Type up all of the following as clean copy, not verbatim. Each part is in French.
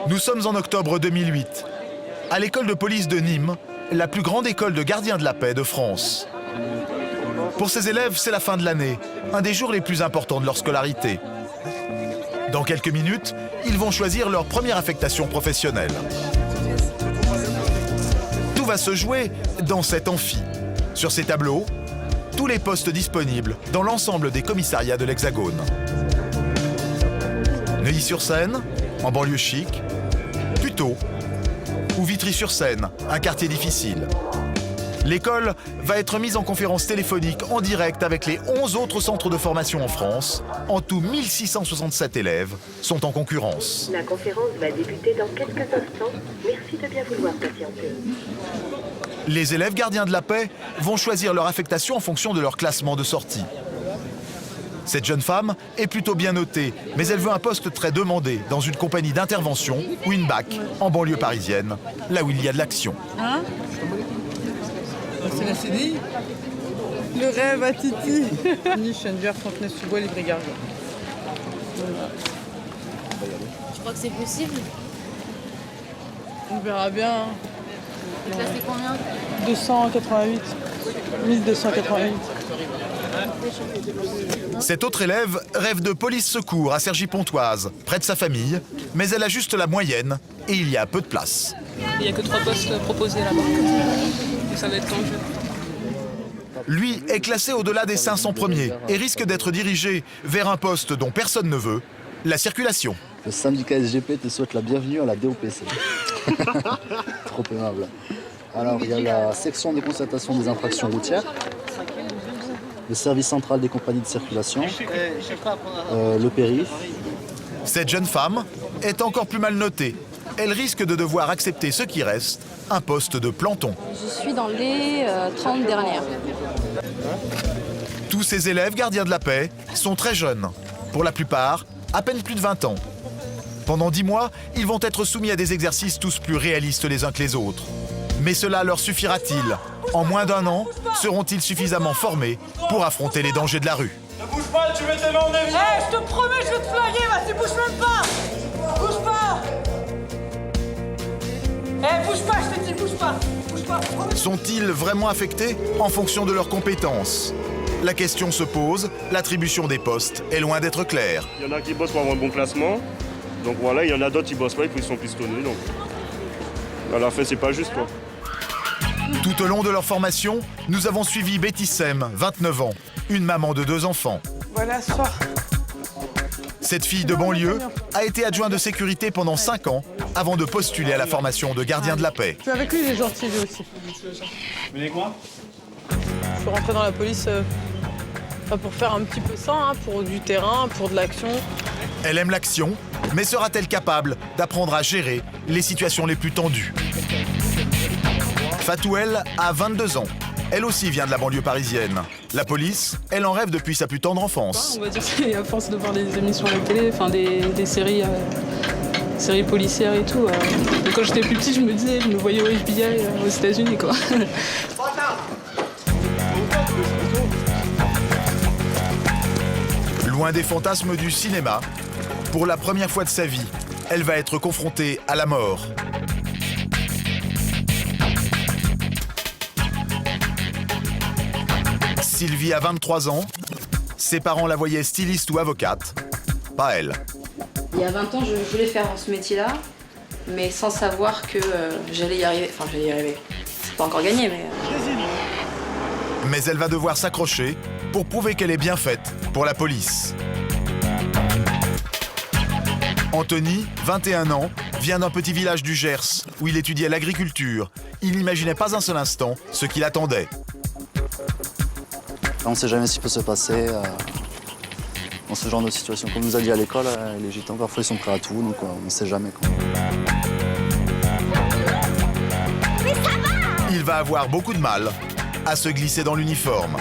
Nous sommes en octobre 2008, à l'école de police de Nîmes, la plus grande école de gardiens de la paix de France. Pour ces élèves, c'est la fin de l'année, un des jours les plus importants de leur scolarité. Dans quelques minutes, ils vont choisir leur première affectation professionnelle. Tout va se jouer dans cet amphi. Sur ces tableaux, tous les postes disponibles dans l'ensemble des commissariats de l'Hexagone. Neuilly-sur-Seine, en banlieue chic, Puteaux ou Vitry-sur-Seine, un quartier difficile. L'école va être mise en conférence téléphonique en direct avec les 11 autres centres de formation en France. En tout, 1667 élèves sont en concurrence. La conférence va débuter dans quelques instants. Merci de bien vouloir patienter. Les élèves gardiens de la paix vont choisir leur affectation en fonction de leur classement de sortie. Cette jeune femme est plutôt bien notée, mais elle veut un poste très demandé dans une compagnie d'intervention ou une BAC en banlieue parisienne, là où il y a de l'action. Hein? C'est la CDI. Le rêve à Titi. Niche, Chenvière, Fontenay-sous-Bois, Livry-Gargan. Je crois que c'est possible. On verra bien. Ça fait combien? 288. 1288. Cette autre élève rêve de police secours à Cergy-Pontoise, près de sa famille, mais elle a juste la moyenne et il y a peu de place. Il n'y a que 3 postes proposés là-bas. Et ça va être tendu. Lui est classé au-delà des 500 premiers et risque d'être dirigé vers un poste dont personne ne veut, la circulation. Le syndicat SGP te souhaite la bienvenue à la DOPC. Trop aimable. Alors, il y a la section de constatation des infractions routières, le service central des compagnies de circulation, le périph'. Cette jeune femme est encore plus mal notée. Elle risque de devoir accepter ce qui reste, un poste de planton. Je suis dans les 30 dernières. Tous ces élèves gardiens de la paix sont très jeunes. Pour la plupart, à peine plus de 20 ans. Pendant 10 mois, ils vont être soumis à des exercices tous plus réalistes les uns que les autres. Mais cela leur suffira-t-il? En moins d'1 an, seront-ils suffisamment formés pour affronter les dangers de la rue? Ne bouge pas, tu mets tes mains en évidence. Je te promets, je vais te flinguer, vas-y, bouge même pas. Bouge pas. Bouge pas, je te dis, bouge pas. Bouge pas. Sont-ils vraiment affectés en fonction de leurs compétences? La question se pose, l'attribution des postes est loin d'être claire. Il y en a qui bossent pour avoir un bon classement. Donc voilà, il y en a d'autres qui bossent pas et puis ils sont pistonnés. Donc à la fin, c'est pas juste quoi. Tout au long de leur formation, nous avons suivi Betty Sem, 29 ans, une maman de 2 enfants. Voilà, ce soir. Cette fille de banlieue a été adjointe de sécurité pendant 5 ans avant de postuler à la formation de gardien de la paix. Je suis avec lui, il est gentil, lui aussi. Mais les quoi? Je suis rentrée dans la police pas pour faire un petit peu ça, hein, pour du terrain, pour de l'action. Elle aime l'action, mais sera-t-elle capable d'apprendre à gérer les situations les plus tendues? Fatouel a 22 ans. Elle aussi vient de la banlieue parisienne. La police, elle en rêve depuis sa plus tendre enfance. On va dire que c'est à force de voir des émissions à la télé, enfin des séries, séries policières et tout. Et quand j'étais plus petit, je me voyais au FBI aux États-Unis quoi. Loin des fantasmes du cinéma, pour la première fois de sa vie, elle va être confrontée à la mort. Sylvie a 23 ans. Ses parents la voyaient styliste ou avocate. Pas elle. Il y a 20 ans, je voulais faire ce métier-là, mais sans savoir que j'allais y arriver. Enfin, j'allais y arriver. C'est pas encore gagné, mais... Mais elle va devoir s'accrocher pour prouver qu'elle est bien faite pour la police. Anthony, 21 ans, vient d'un petit village du Gers où il étudiait l'agriculture. Il n'imaginait pas un seul instant ce qui l'attendait. On ne sait jamais ce qui peut se passer dans ce genre de situation. Comme on nous a dit à l'école, les gitans, parfois, ils sont prêts à tout, donc on ne sait jamais. Quoi. Il va avoir beaucoup de mal à se glisser dans l'uniforme.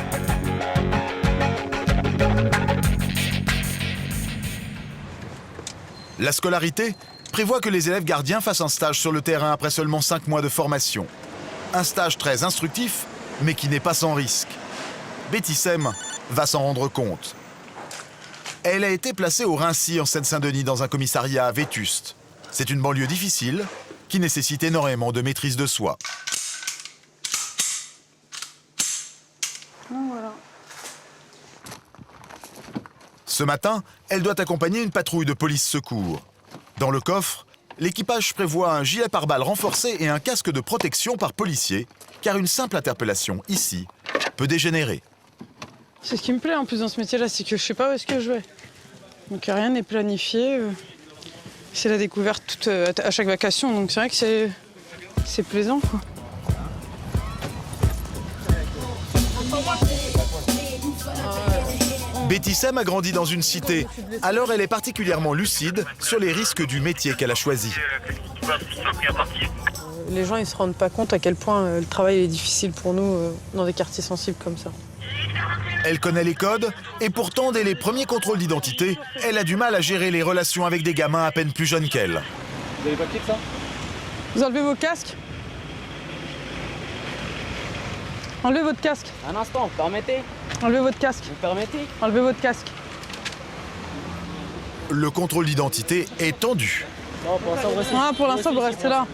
La scolarité prévoit que les élèves gardiens fassent un stage sur le terrain après seulement 5 mois de formation. Un stage très instructif, mais qui n'est pas sans risque. Betty Sem va s'en rendre compte. Elle a été placée au Raincy, en Seine-Saint-Denis, dans un commissariat vétuste. C'est une banlieue difficile qui nécessite énormément de maîtrise de soi. Voilà. Ce matin, elle doit accompagner une patrouille de police secours. Dans le coffre, l'équipage prévoit un gilet pare-balles renforcé et un casque de protection par policier, car une simple interpellation ici peut dégénérer. C'est ce qui me plaît en plus dans ce métier-là, c'est que je sais pas où est-ce que je vais. Donc rien n'est planifié. C'est la découverte à chaque vacation, donc c'est vrai que c'est plaisant, quoi. Betty Sem a grandi dans une cité, alors elle est particulièrement lucide sur les risques du métier qu'elle a choisi. Les gens ils se rendent pas compte à quel point le travail est difficile pour nous dans des quartiers sensibles comme ça. Elle connaît les codes et pourtant, dès les premiers contrôles d'identité, elle a du mal à gérer les relations avec des gamins à peine plus jeunes qu'elle. Vous avez pas de ça? Vous enlevez vos casques? Enlevez votre casque. Un instant, vous permettez? Enlevez votre casque. Vous permettez? Enlevez votre casque. Le contrôle d'identité est tendu. Non, pour l'instant, vous restez. Ah, pour l'instant, vous restez là.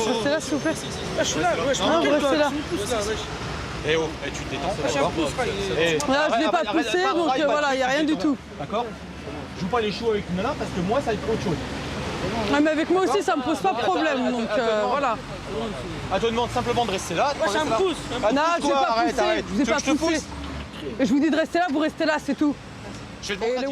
Restez là, s'il vous plaît. Je suis là, ouais, Ah, vous restez là. Eh oh, tu te détends, d'accord? Voilà, je ne l'ai pas poussé, donc voilà, il n'y a rien du tout. D'accord? Je joue pas les choux avec une nana parce que moi, ça va être autre chose. Ouais, mais avec moi aussi, ça me pose pas de problème, donc voilà. Ah, je te demande simplement de rester là. Moi, ça me pousse. Non, je ne vais pas pousser, je vous ai pas poussé. Et je vous dis de rester là, vous restez là, c'est tout.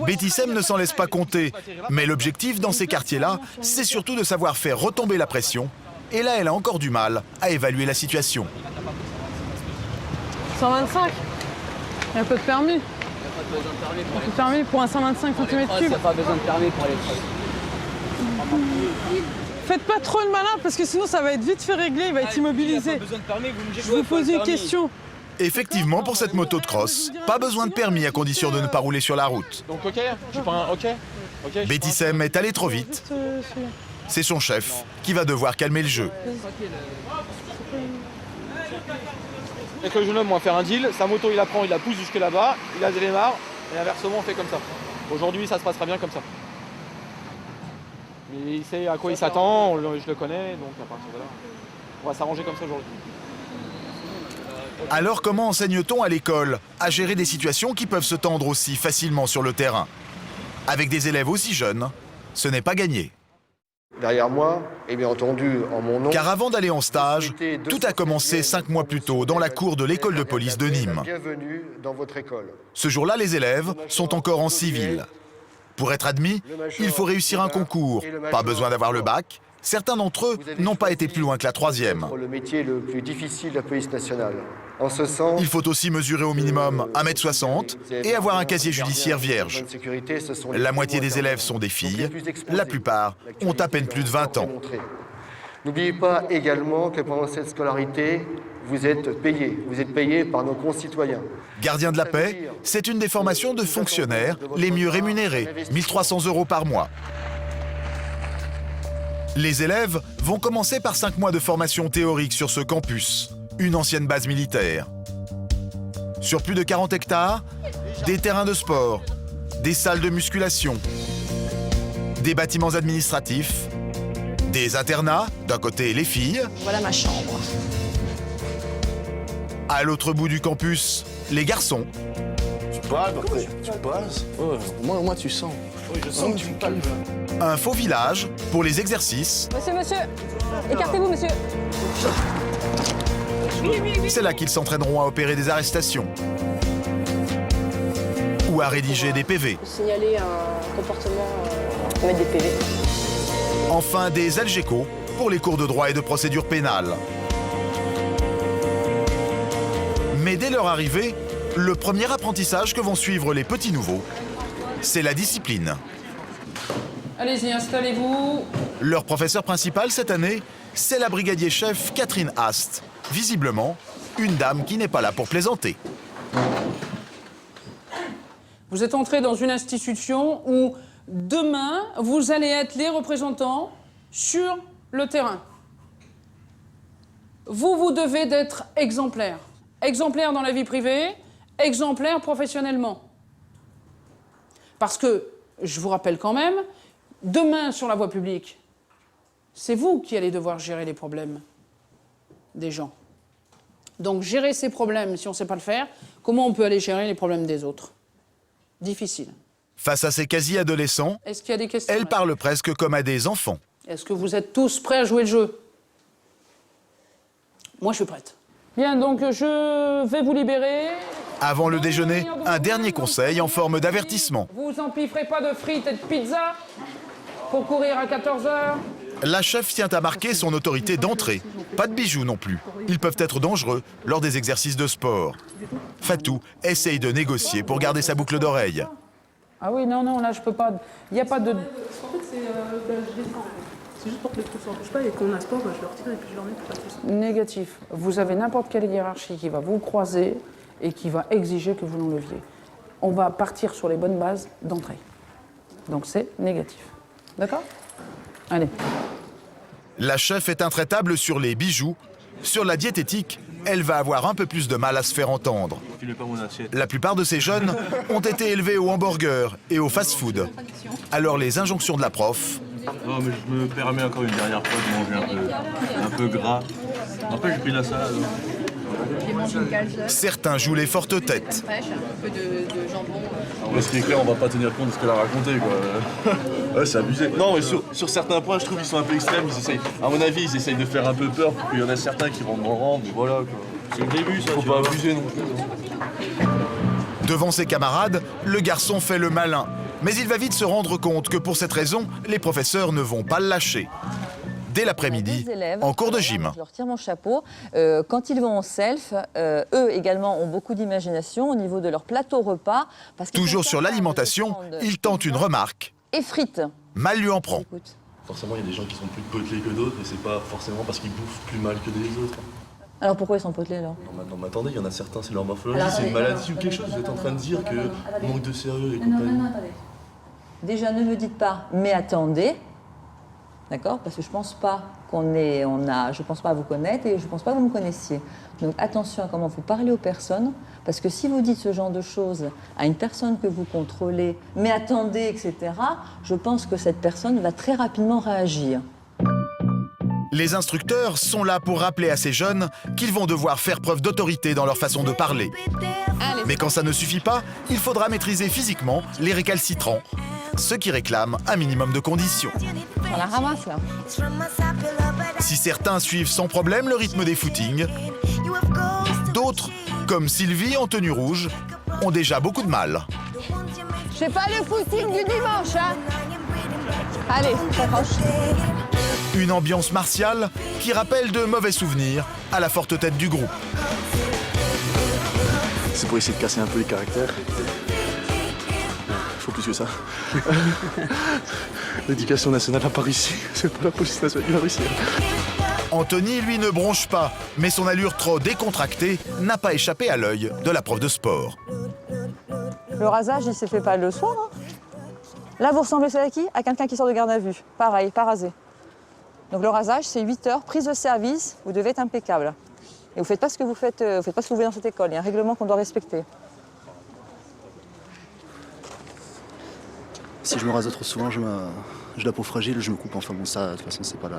Betty Sem ne s'en laisse pas compter, mais l'objectif dans ces quartiers-là, c'est surtout de savoir faire retomber la pression. Et là, elle a encore du mal à évaluer la situation. 125. Il n'y a pas de permis. Il n'y a pas de permis pour un 125 cm3. Il n'y a pas besoin de permis pour aller. Faites pas trop le malin parce que sinon ça va être vite fait régler, il va être immobilisé. Je vous pose une question. Effectivement, pour cette moto de cross, pas besoin de permis à condition de ne pas rouler sur la route. Donc ok, je suis pas un ok. Betty Sem est allée trop vite. C'est son chef qui va devoir calmer le jeu. Et que le jeune homme va faire un deal, sa moto il la prend, il la pousse jusque là-bas, il la démarre, et inversement on fait comme ça. Aujourd'hui ça se passera bien comme ça. Mais il sait à quoi il s'attend, je le connais, donc à partir de là, on va s'arranger comme ça aujourd'hui. Alors comment enseigne-t-on à l'école à gérer des situations qui peuvent se tendre aussi facilement sur le terrain? Avec des élèves aussi jeunes, ce n'est pas gagné. Derrière moi, et bien entendu en mon nom... Car avant d'aller en stage, tout a commencé 5 mois plus tôt dans la cour de l'école de police de Nîmes. Bienvenue dans votre école. Ce jour-là, les élèves sont encore en civil. Pour être admis, il faut réussir un concours. Pas besoin d'avoir le bac. Certains d'entre eux n'ont pas été plus loin que la 3e. Le métier le plus difficile de la police nationale. En ce sens, il faut aussi mesurer au minimum 1m60 et avoir un casier judiciaire vierge. La moitié des élèves sont des filles. La plupart ont à peine plus de 20 ans. N'oubliez pas également que pendant cette scolarité, vous êtes payés. Vous êtes payés par nos concitoyens. Gardien de la paix, c'est une des formations de fonctionnaires les mieux rémunérées, 1 300 € par mois. Les élèves vont commencer par 5 mois de formation théorique sur ce campus, une ancienne base militaire. Sur plus de 40 hectares, des terrains de sport, des salles de musculation, des bâtiments administratifs, des internats, d'un côté les filles. Voilà ma chambre. À l'autre bout du campus, les garçons. Tu parles, tu passes. Oh, moi, tu sens. Oui, je sens que tu me calmes. Un faux village pour les exercices. Monsieur, écartez-vous, monsieur. C'est là qu'ils s'entraîneront à opérer des arrestations ou à rédiger des PV. Signaler un comportement, mettre des PV. Enfin, des algécos pour les cours de droit et de procédure pénale. Mais dès leur arrivée, le premier apprentissage que vont suivre les petits nouveaux, c'est la discipline. Allez-y, installez-vous. Leur professeur principal cette année, c'est la brigadier-chef Catherine Hast. Visiblement, une dame qui n'est pas là pour plaisanter. Vous êtes entré dans une institution où demain, vous allez être les représentants sur le terrain. Vous devez d'être exemplaire. Exemplaire dans la vie privée, exemplaire professionnellement. Parce que, je vous rappelle quand même, Demain, sur la voie publique, c'est vous qui allez devoir gérer les problèmes des gens. Donc, gérer ces problèmes, si on ne sait pas le faire, comment on peut aller gérer les problèmes des autres? Difficile. Face à ces quasi-adolescents, Est-ce qu'il y a des questions? elle parle presque comme à des enfants. Est-ce que vous êtes tous prêts à jouer le jeu? Moi, je suis prête. Bien, donc je vais vous libérer. Avant le déjeuner, un dernier conseil en forme d'avertissement. Vous empiffrez pas de frites et de pizza pour courir à 14h. La chef tient à marquer son autorité d'entrée. Pas de bijoux non plus. Ils peuvent être dangereux lors des exercices de sport. Fatou essaye de négocier pour garder sa boucle d'oreille. Ah oui, non, là, je peux pas. Il n'y a pas de... En fait, c'est juste pour que les trous ne s'en pas et qu'on a sport, je le retire et puis je le remets pour pas que ça. Négatif. Vous avez n'importe quelle hiérarchie qui va vous croiser et qui va exiger que vous l'enleviez. On va partir sur les bonnes bases d'entrée. Donc c'est négatif. D'accord? Allez. La chef est intraitable sur les bijoux. Sur la diététique, elle va avoir un peu plus de mal à se faire entendre. La plupart de ces jeunes ont été élevés au hamburger et au fast-food. Alors les injonctions de la prof... Non, mais je me permets encore une dernière fois de manger un peu gras. Après, j'ai pris de la salade. Certains jouent les fortes têtes. Un peu de jambon. Ce qui est clair, on va pas tenir compte de ce qu'elle a raconté, quoi. Ouais, c'est abusé. Non, mais sur certains points, je trouve qu'ils sont un peu extrêmes. À mon avis, ils essayent de faire un peu peur pour qu'il y en a certains qui rentrent dans le rang, mais voilà, quoi. C'est le début, ça. Faut pas abuser non plus. Devant ses camarades, le garçon fait le malin. Mais il va vite se rendre compte que pour cette raison, les professeurs ne vont pas le lâcher. Dès l'après-midi, en cours de gym. Je leur tire mon chapeau. Quand ils vont en self, eux également ont beaucoup d'imagination au niveau de leur plateau repas. Toujours sur l'alimentation, ils tentent une remarque. Et frites. Mal lui en prend. Forcément, il y a des gens qui sont plus potelés que d'autres, et c'est pas forcément parce qu'ils bouffent plus mal que les autres. Alors pourquoi ils sont potelés alors? Non, mais attendez, il y en a certains, c'est leur morphologie, c'est une maladie ou quelque chose. Vous êtes en train de dire que manque de sérieux et compagnie. Non, attendez. Déjà, ne me dites pas, mais attendez. D'accord? Parce que je pense pas je pense pas à vous connaître et je pense pas que vous me connaissiez. Donc attention à comment vous parlez aux personnes, parce que si vous dites ce genre de choses à une personne que vous contrôlez, mais attendez, etc., je pense que cette personne va très rapidement réagir. Les instructeurs sont là pour rappeler à ces jeunes qu'ils vont devoir faire preuve d'autorité dans leur façon de parler. Mais quand ça ne suffit pas, il faudra maîtriser physiquement les récalcitrants, ceux qui réclament un minimum de conditions. On la ramasse là. Si certains suivent sans problème le rythme des footings, d'autres, comme Sylvie en tenue rouge, ont déjà beaucoup de mal. C'est pas le footing du dimanche, hein? Allez, s'accroche. Une ambiance martiale qui rappelle de mauvais souvenirs à la forte tête du groupe. C'est pour essayer de casser un peu les caractères. Faut plus que ça. L'éducation nationale n'a pas réussi. C'est pas la police nationale qui a réussi. Anthony, lui, ne bronche pas, mais son allure trop décontractée n'a pas échappé à l'œil de la prof de sport. Le rasage, il s'est fait pas le soir. Hein. Là, vous ressemblez à qui? À quelqu'un qui sort de garde à vue. Pareil, pas rasé. Donc le rasage, c'est 8 heures, prise de service, vous devez être impeccable. Et vous faites pas ce que vous faites, vous faites pas ce que vous voulez dans cette école. Il y a un règlement qu'on doit respecter. Si je me rase trop souvent, j'ai la peau fragile, je me coupe. Enfin bon, ça, de toute façon, c'est pas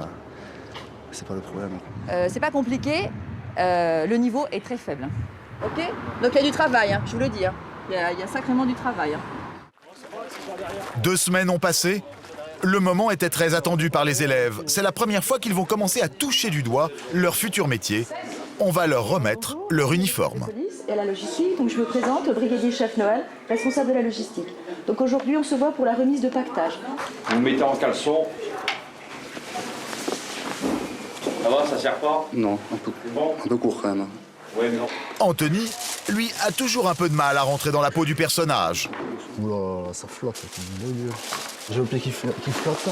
le problème. C'est pas compliqué, le niveau est très faible. Ok? Donc il y a du travail, hein, je vous le dis. Hein. Il y a sacrément du travail. Hein. 2 semaines ont passé. Le moment était très attendu par les élèves. C'est la première fois qu'ils vont commencer à toucher du doigt leur futur métier. On va leur remettre leur uniforme. Et à la logistique, donc je me présente, brigadier chef Noël, responsable de la logistique. Donc aujourd'hui, on se voit pour la remise de pactage. Vous mettez en caleçon. Ça va, ça sert pas? Non, un peu court quand même. Ouais, mais non. Anthony, lui, a toujours un peu de mal à rentrer dans la peau du personnage. Oula, ça flotte, ça. J'ai le pied qui flotte.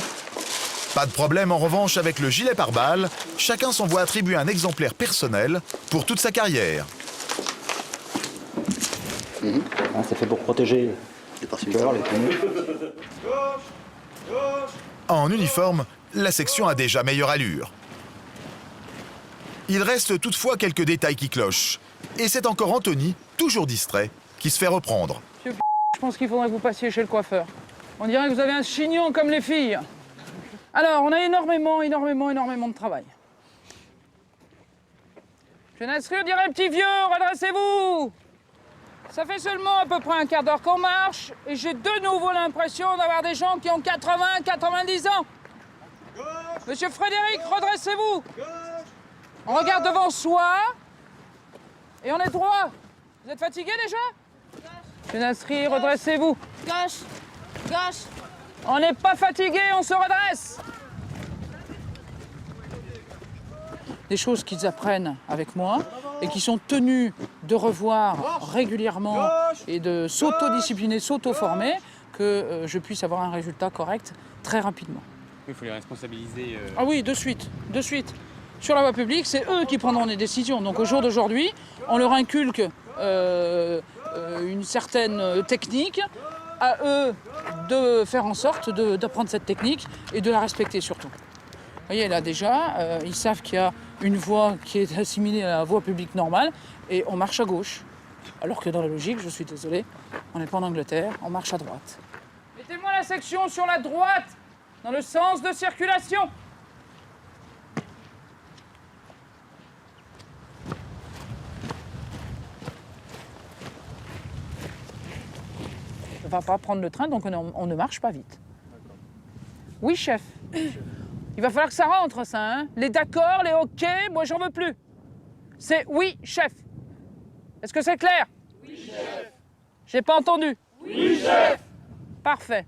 Pas de problème en revanche avec le gilet pare-balles. Chacun s'en voit attribuer un exemplaire personnel pour toute sa carrière. C'est fait pour protéger les cœurs, les poumons. En uniforme, la section a déjà meilleure allure. Il reste toutefois quelques détails qui clochent. Et c'est encore Anthony, toujours distrait, qui se fait reprendre. Je pense qu'il faudrait que vous passiez chez le coiffeur. On dirait que vous avez un chignon comme les filles. Alors, on a énormément de travail. Jeunesse Rue, on dirait un petit vieux, redressez-vous! Ça fait seulement à peu près un quart d'heure qu'on marche et j'ai de nouveau l'impression d'avoir des gens qui ont 80, 90 ans. Monsieur Frédéric, redressez-vous! On regarde devant soi et on est droit. Vous êtes fatigué déjà? Jeunesse Rue, redressez-vous. Gauche, gauche. On n'est pas fatigué, on se redresse. Des choses qu'ils apprennent avec moi et qui sont tenus de revoir régulièrement et de s'auto-discipliner, s'auto-former, que je puisse avoir un résultat correct très rapidement. Il faut les responsabiliser. Ah oui, de suite, de suite. Sur la voie publique, c'est eux qui prendront les décisions. Donc au jour d'aujourd'hui, on leur inculque une certaine technique, à eux de faire en sorte d'apprendre cette technique et de la respecter surtout. Vous voyez, là déjà, ils savent qu'il y a une voie qui est assimilée à la voie publique normale et on marche à gauche. Alors que dans la logique, je suis désolé, on n'est pas en Angleterre, on marche à droite. Mettez-moi la section sur la droite, dans le sens de circulation. On ne va pas prendre le train, donc on ne marche pas vite. Oui, chef. Il va falloir que ça rentre, ça, hein. Les d'accord, les OK, moi, j'en veux plus. C'est oui, chef. Est-ce que c'est clair? Oui, chef. J'ai pas entendu. Oui, chef. Parfait.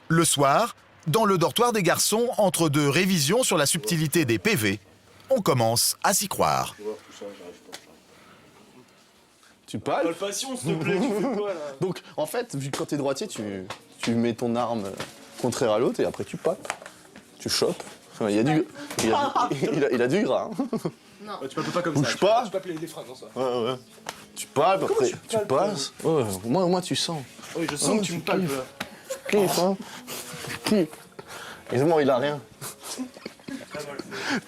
Le soir, dans le dortoir des garçons, entre deux révisions sur la subtilité des PV, on commence à s'y croire. Tu palpes? Palpation, s'il te plaît, tu fais quoi là? Donc, en fait, vu que quand t'es droitier, tu mets ton arme contraire à l'autre et après tu palpes. Tu chopes. Enfin, il a du gras. Hein. Non. Ouais, tu palpes pas comme Bouge ça. pas. Tu palpes les phrases, non, ça. Ouais. Tu palpes, après tu passes. Ouais, au moins tu sens. Oui, je sens que tu me palpes là. Cliff, hein. Évidemment, il a rien.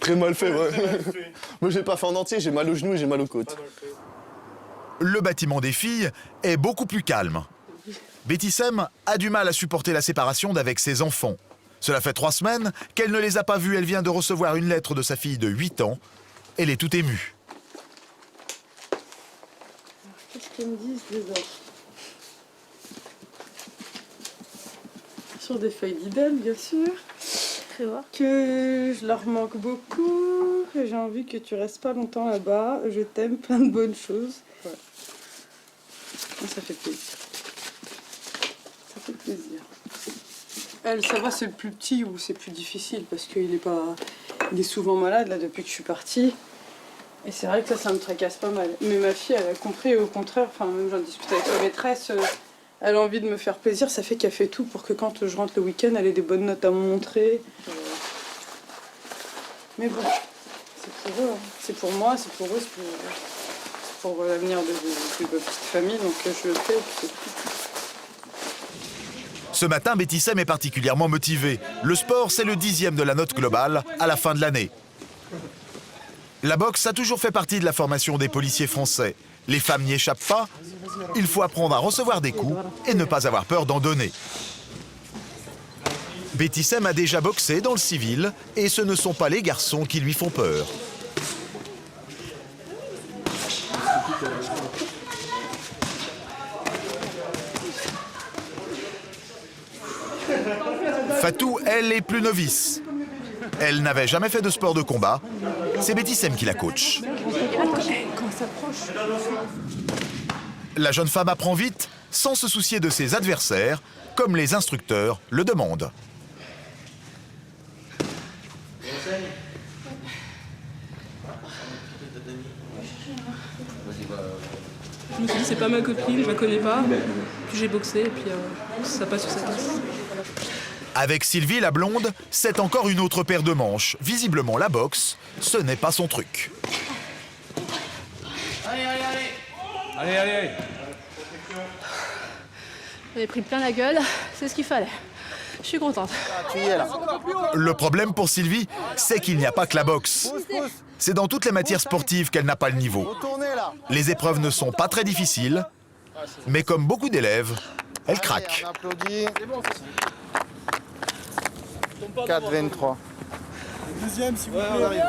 Très mal fait, ouais. Moi, j'ai pas fait en entier, j'ai mal aux genoux et j'ai mal aux côtes. Le bâtiment des filles est beaucoup plus calme. Betty Sem a du mal à supporter la séparation d'avec ses enfants. Cela fait 3 semaines qu'elle ne les a pas vus. Elle vient de recevoir une lettre de sa fille de 8 ans. Elle est toute émue. Qu'est-ce qu'ils me disent déjà? Sur des feuilles d'idem, bien sûr. Que je leur manque beaucoup. Que j'ai envie que tu restes pas longtemps là-bas. Je t'aime, plein de bonnes choses. Ouais. Ça fait plaisir. Ça fait plaisir. Elle, ça va, c'est le plus petit où c'est plus difficile parce qu'il est souvent malade là depuis que je suis partie. Et c'est vrai que ça me tracasse pas mal. Mais ma fille, elle a compris et au contraire, enfin même j'en discute avec la maîtresse, elle a envie de me faire plaisir, ça fait qu'elle fait tout pour que quand je rentre le week-end, elle ait des bonnes notes à me montrer. Mais bon, c'est pour eux, hein. C'est pour moi, c'est pour eux, c'est pour l'avenir de ma petite famille, donc je le fais et puis c'est tout. Ce matin, Betty Sem est particulièrement motivée. Le sport, c'est le 10e de la note globale à la fin de l'année. La boxe a toujours fait partie de la formation des policiers français. Les femmes n'y échappent pas. Il faut apprendre à recevoir des coups et ne pas avoir peur d'en donner. Betty Sem a déjà boxé dans le civil et ce ne sont pas les garçons qui lui font peur. Fatou, elle, est plus novice. Elle n'avait jamais fait de sport de combat. C'est Betty Sem qui la coach. La jeune femme apprend vite, sans se soucier de ses adversaires, comme les instructeurs le demandent. Je me suis dit, c'est pas ma copine, je la connais pas. Puis j'ai boxé et puis ça passe sur sa tête. Avec Sylvie, la blonde, c'est encore une autre paire de manches. Visiblement, la boxe, ce n'est pas son truc. Allez. J'avais pris plein la gueule, c'est ce qu'il fallait. Je suis contente. Le problème pour Sylvie, c'est qu'il n'y a pas que la boxe. C'est dans toutes les matières sportives qu'elle n'a pas le niveau. Les épreuves ne sont pas très difficiles, mais comme beaucoup d'élèves, Elle craque. On applaudit. 4-23. Deuxième, si vous plaît.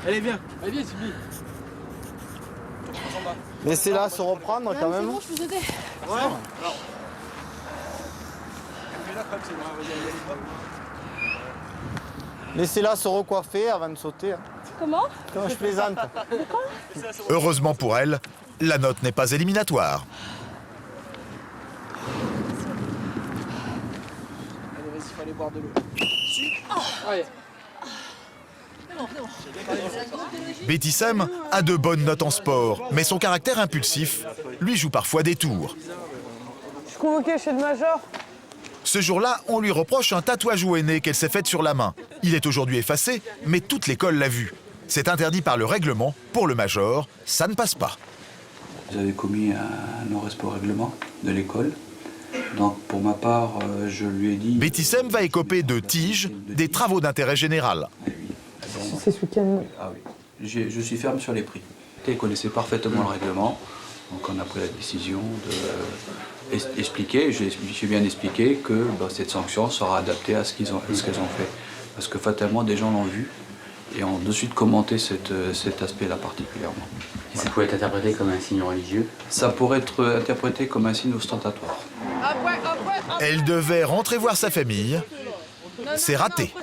Allez, viens. Allez, viens, Sylvie. Laissez-la se reprendre quand même. C'est bon, je vous aidais. Ouais. Laissez-la se recoiffer avant de sauter. Comment? Non, je plaisante. Heureusement pour elle, la note n'est pas éliminatoire. Allez, vas-y, il faut aller boire de l'eau. Allez. Betty Sem a de bonnes notes en sport, mais son caractère impulsif lui joue parfois des tours. Je suis convoquée chez le major. Ce jour-là, on lui reproche un tatouage au henné qu'elle s'est fait sur la main. Il est aujourd'hui effacé, mais toute l'école l'a vu. C'est interdit par le règlement. Pour le major, ça ne passe pas. Vous avez commis un non-respect au règlement de l'école. Donc pour ma part, je lui ai dit... Betty Sem va écoper de tiges des travaux d'intérêt général. C'est ce week-end. Ah oui, je suis ferme sur les prix. Il connaissait parfaitement le règlement, donc on a pris la décision d'expliquer, j'ai bien expliqué que cette sanction sera adaptée à ce qu'elles ont fait. Parce que fatalement, des gens l'ont vu et ont de suite commenté cet aspect-là particulièrement. Et ça pouvait être interprété comme un signe religieux? Ça pourrait être interprété comme un signe ostentatoire. Elle devait rentrer voir sa famille. C'est raté.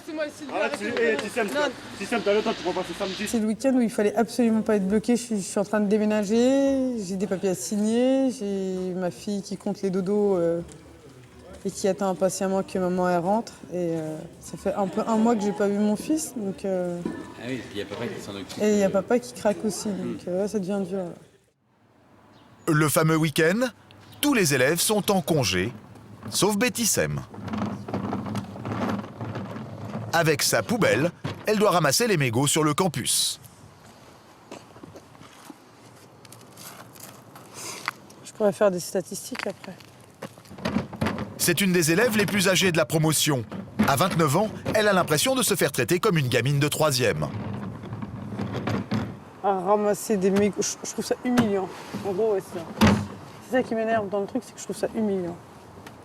C'est le week-end où il fallait absolument pas être bloqué. Je suis en train de déménager, j'ai des papiers à signer, j'ai ma fille qui compte les dodos et qui attend impatiemment que maman elle rentre. Et ça fait un mois que j'ai pas vu mon fils, donc. Ah oui, il y a papa qui s'en occupe. Et il y a papa qui craque aussi, donc ça devient dur. Là. Le fameux week-end, tous les élèves sont en congé, sauf Betty Sem. Avec sa poubelle, elle doit ramasser les mégots sur le campus. Je pourrais faire des statistiques après. C'est une des élèves les plus âgées de la promotion. À 29 ans, elle a l'impression de se faire traiter comme une gamine de 3e. À ramasser des mégots, je trouve ça humiliant. En gros, ouais, c'est ça qui m'énerve dans le truc, c'est que je trouve ça humiliant.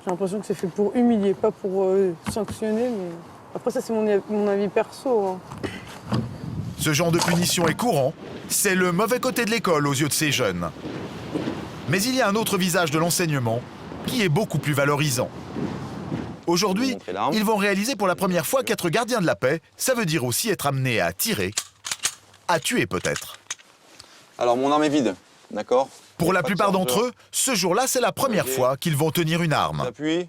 J'ai l'impression que c'est fait pour humilier, pas pour sanctionner, mais... Après, ça, c'est mon avis perso. Hein. Ce genre de punition est courant. C'est le mauvais côté de l'école aux yeux de ces jeunes. Mais il y a un autre visage de l'enseignement qui est beaucoup plus valorisant. Aujourd'hui, ils vont réaliser pour la première fois qu'être gardien de la paix, ça veut dire aussi être amené à tirer, à tuer peut-être. Alors, mon arme est vide, d'accord? Pour la plupart d'entre eux, ce jour-là, c'est la première fois qu'ils vont tenir une arme. J'appuie,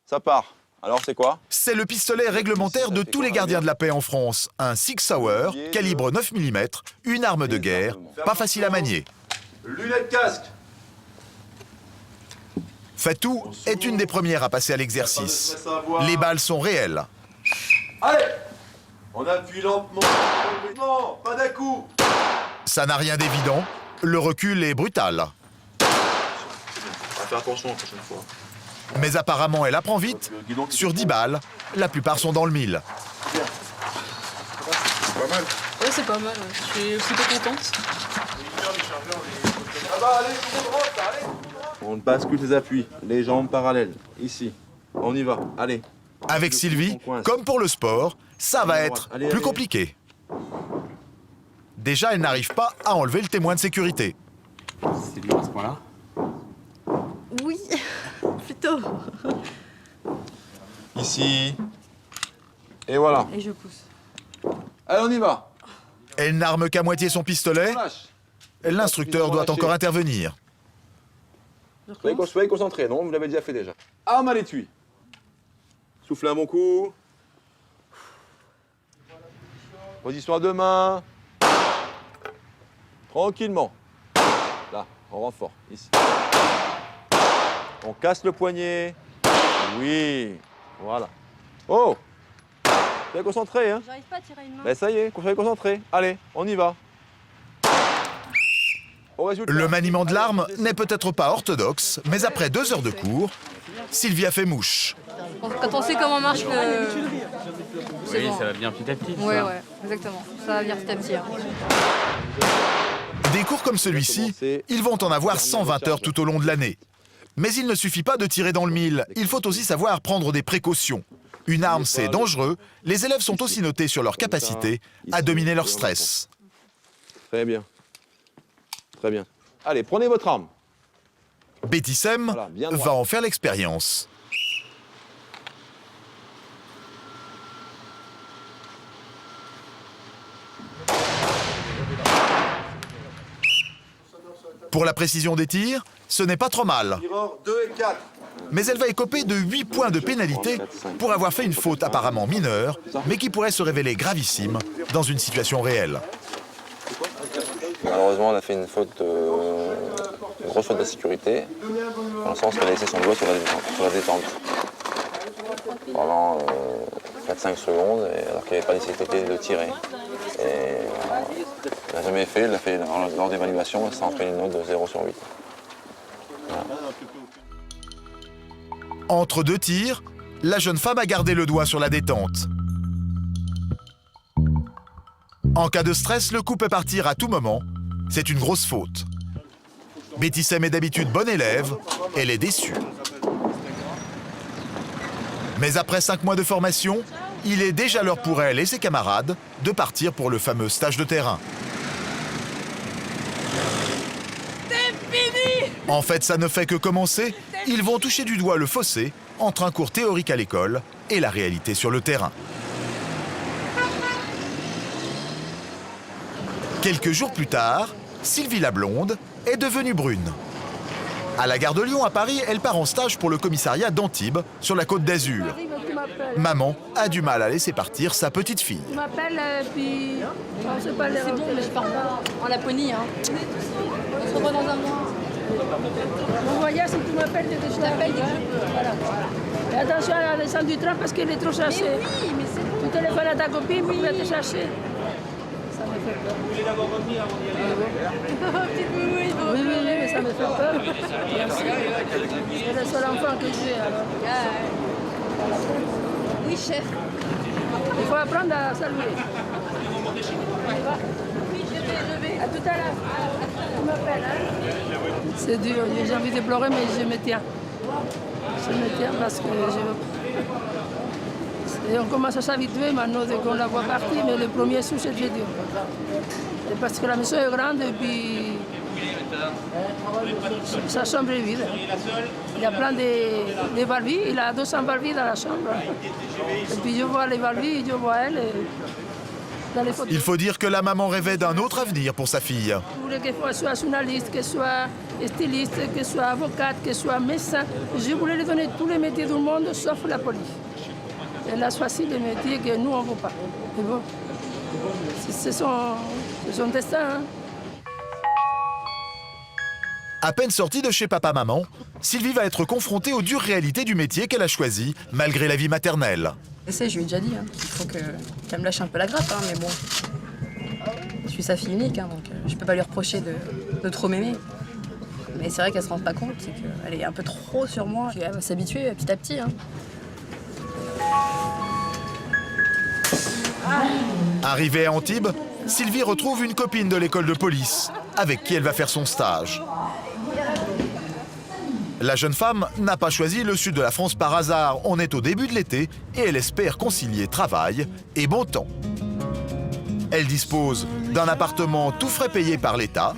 ça part. Alors, c'est quoi? C'est le pistolet réglementaire de tous les gardiens de la paix en France. Un Sig Sauer, calibre 9 mm, une arme de guerre, pas facile à manier. Lunettes casque. Fatou est une des premières à passer à l'exercice. Les balles sont réelles. Allez. On appuie lentement, pas d'un coup. Ça n'a rien d'évident. Le recul est brutal. On va faire attention la prochaine fois. Mais apparemment, elle apprend vite. Sur 10 balles, la plupart sont dans le mille. C'est pas mal. Ouais, c'est pas mal. Je suis plutôt contente. On bascule les appuis, les jambes parallèles. Ici. On y va. Allez. Avec Sylvie, comme pour le sport, ça va être plus compliqué. Déjà, elle n'arrive pas à enlever le témoin de sécurité. C'est dur à ce point-là? Oui, plutôt. Ici. Et voilà. Et je pousse. Allez, on y va. Elle n'arme qu'à moitié son pistolet. L'instructeur doit encore intervenir. Soyez concentrés, non? Vous l'avez déjà fait déjà. Arme à l'étui. Soufflez un bon coup. Position à deux mains. Tranquillement. Là, on renfort. Ici. On casse le poignet. Oui. Voilà. Oh! Soyez concentrés, hein? J'arrive pas à tirer une main. Ben ça y est, soyez concentrés. Allez, on y va. Le maniement de l'arme n'est peut-être pas orthodoxe, mais après 2 heures de cours, Sylvie a fait mouche. Quand on sait comment marche le... Oui, ça va venir petit à petit. Ouais, exactement. Ça va venir petit à petit. Hein. Des cours comme celui-ci, ils vont en avoir 120 heures tout au long de l'année. Mais il ne suffit pas de tirer dans le mille, il faut aussi savoir prendre des précautions. Une arme, c'est dangereux, les élèves sont aussi notés sur leur capacité à dominer leur stress. Très bien. Très bien. Allez, prenez votre arme. Betty Sem va en faire l'expérience. Pour la précision des tirs, ce n'est pas trop mal. 2 et 4. Mais elle va écoper de 8 points de pénalité pour avoir fait une faute apparemment mineure, mais qui pourrait se révéler gravissime dans une situation réelle. Malheureusement, elle a fait une grosse faute de sécurité, dans le sens qu'elle a laissé son doigt sur la détente. Pendant 4-5 secondes, alors qu'elle n'avait pas nécessité de tirer. Et elle n'a jamais fait, elle l'a fait lors d'évaluation, ça a entraîné une note de 0 sur 8. Voilà. Entre deux tirs, la jeune femme a gardé le doigt sur la détente. En cas de stress, le coup peut partir à tout moment. C'est une grosse faute. Betty Sem est d'habitude bonne élève, elle est déçue. Mais après 5 mois de formation, il est déjà l'heure pour elle et ses camarades de partir pour le fameux stage de terrain. C'est fini! En fait, ça ne fait que commencer. Ils vont toucher du doigt le fossé entre un cours théorique à l'école et la réalité sur le terrain. Quelques jours plus tard, Sylvie la blonde est devenue brune. À la gare de Lyon à Paris, elle part en stage pour le commissariat d'Antibes, sur la Côte d'Azur. Maman a du mal à laisser partir sa petite fille. Tu m'appelles, puis on se parle. C'est bon, mais je pars pas en Laponie. Hein. On se revoit dans un mois. Mon voyage, si tu m'appelles, je t'appelle. Voilà. Et attention à la descente du train parce qu'elle est trop cherchée. Mais oui, mais c'est bon. Tu téléphones à ta copine pour venir te chercher. Ça me fait peur. Vous voulez d'abord revenir avant d'y aller? Oui, mais ça me fait peur. Merci. C'est le seul enfant que j'ai alors. Oui, chef. Il faut apprendre à saluer. Oui, je vais. À tout à l'heure. Tu m'appelles, hein? C'est dur, j'ai envie de pleurer, mais je me tiens. Je me tiens parce que et on commence à s'habituer maintenant dès qu'on la voit partir, mais le premier sou, c'est très dur. Et parce que la maison est grande et puis sa chambre est vide. Il y a plein de valvis, il a 200 valvis dans la chambre. Et puis je vois les valvis, je vois elle. Dans les photos. Il faut dire que la maman rêvait d'un autre avenir pour sa fille. Je voulais qu'elle soit journaliste, qu'elle soit styliste, qu'elle soit avocate, qu'elle soit médecin. Je voulais lui donner tous les métiers du monde sauf la police. Elle a choisi des métiers que nous, on ne veut pas. Mais bon, c'est son destin. Hein. À peine sortie de chez papa-maman, Sylvie va être confrontée aux dures réalités du métier qu'elle a choisi, malgré la vie maternelle. Je lui ai déjà dit qu'il faut qu'elle me lâche un peu la grappe, mais bon. Je suis sa fille unique, donc je peux pas lui reprocher de trop m'aimer. Mais c'est vrai qu'elle se rend pas compte, c'est qu'elle est un peu trop sur moi. Puis elle va s'habituer petit à petit. Arrivée à Antibes, Sylvie retrouve une copine de l'école de police, avec qui elle va faire son stage. La jeune femme n'a pas choisi le sud de la France par hasard. On est au début de l'été et elle espère concilier travail et bon temps. Elle dispose d'un appartement tout frais payé par l'État,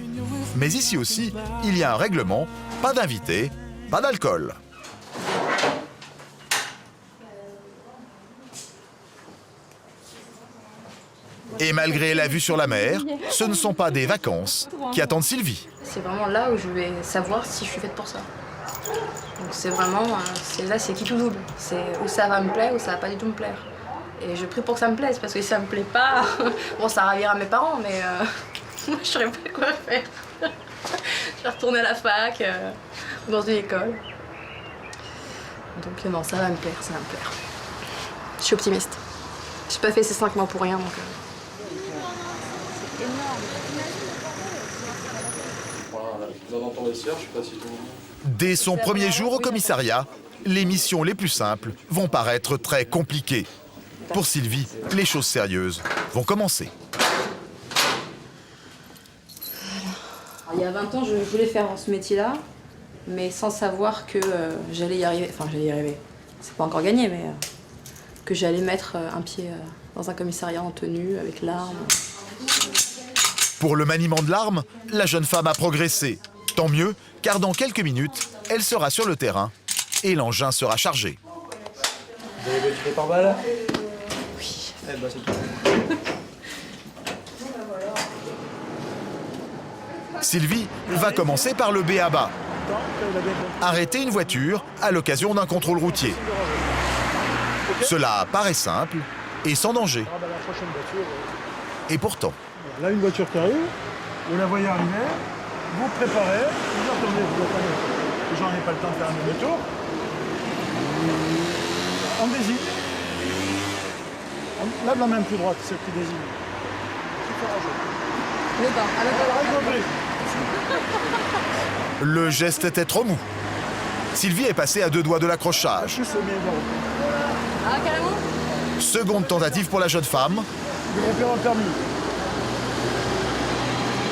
mais ici aussi, il y a un règlement, pas d'invités, pas d'alcool. Et malgré la vue sur la mer, ce ne sont pas des vacances qui attendent Sylvie. C'est vraiment là où je vais savoir si je suis faite pour ça. Donc c'est vraiment, c'est qui tout double. C'est où ça va me plaire ou ça va pas du tout me plaire. Et je prie pour que ça me plaise, parce que si ça me plaît pas, bon ça ravira mes parents, mais moi je saurais pas quoi faire. Je vais retourner à la fac ou dans une école. Donc non, ça va me plaire, ça va me plaire. Je suis optimiste. J'ai pas fait ces 5 mois pour rien, donc... Dès son premier jour au commissariat, les missions les plus simples vont paraître très compliquées. Pour Sylvie, les choses sérieuses vont commencer. y a 20 ans, je voulais faire ce métier-là, mais sans savoir que j'allais y arriver. Enfin, j'allais y arriver. C'est pas encore gagné, mais que j'allais mettre un pied dans un commissariat en tenue, avec l'arme. Pour le maniement de l'arme, la jeune femme a progressé. Tant mieux, car dans quelques minutes, elle sera sur le terrain et l'engin sera chargé. Vous avez tiré par balle? Oui. Eh ben, c'est tout. Sylvie va commencer par le b.a.-ba. Arrêter une voiture à l'occasion d'un contrôle routier. Cela paraît simple et sans danger. Et pourtant. Là, une voiture qui arrive, vous la voyez arriver, vous préparez, vous attendez, les gens n'ont pas le temps de faire un demi-tour. On désigne. On lève la main plus droite, celle qui désigne. Le geste était trop mou. Sylvie est passée à 2 doigts de l'accrochage. Ah, carrément? Seconde tentative pour la jeune femme. Vous repérez un permis.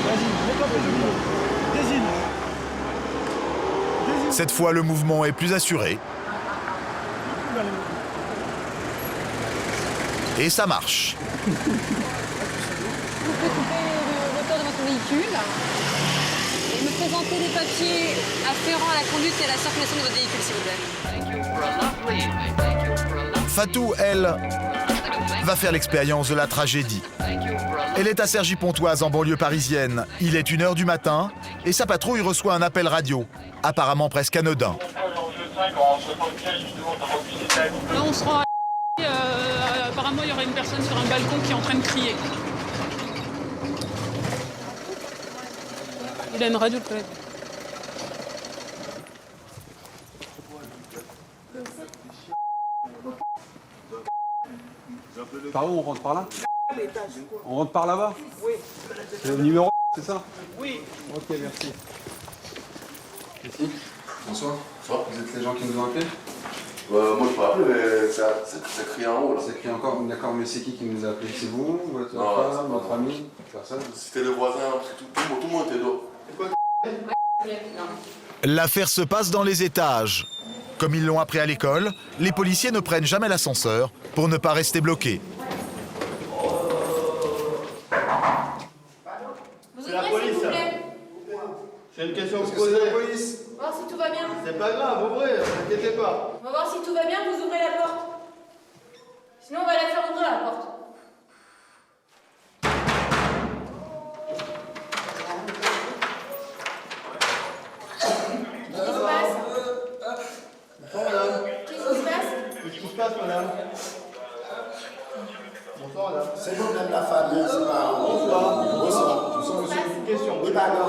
Vas-y, mets-toi permis. Désigne. Cette fois, le mouvement est plus assuré. Et ça marche. Vous pouvez couper le moteur de votre véhicule et me présenter les papiers afférents à la conduite et à la circulation de votre véhicule, s'il vous plaît. Fatou, elle, va faire l'expérience de la tragédie. Elle est à Cergy-Pontoise, en banlieue parisienne. Il est 1h du matin et sa patrouille reçoit un appel radio, apparemment presque anodin. Là, on se rend à... apparemment, il y aurait une personne sur un balcon qui est en train de crier. Il a une radio, le collègue. Par où on rentre par là? On rentre par là-bas? Oui. C'est le numéro, c'est ça? Oui. Ok, merci. Ici. Bonsoir. Bonsoir. Vous êtes les gens qui nous ont appelés? Moi je peux appeler, mais ça crie en haut là. Ça crie encore, d'accord, mais c'est qui nous a appelé? C'est vous, votre Non, femme, votre ami? Personne? C'était le voisin, tout le monde était dehors. L'affaire se passe dans les étages. Comme ils l'ont appris à l'école, les policiers ne prennent jamais l'ascenseur pour ne pas rester bloqués. Vous ouvrez, s'il vous plaît. C'est une question que vous posez. Voir si tout va bien. C'est pas grave, ouvrez, ne inquiétez pas. On va voir si tout va bien, vous ouvrez la porte. Sinon, on va la faire ouvrir, la porte. Qu'est-ce qui se passe, madame? Bonsoir, madame. C'est le problème de la famille, c'est pas... Bonsoir. Bonsoir. Bonsoir, monsieur. Une question. Oui, pardon,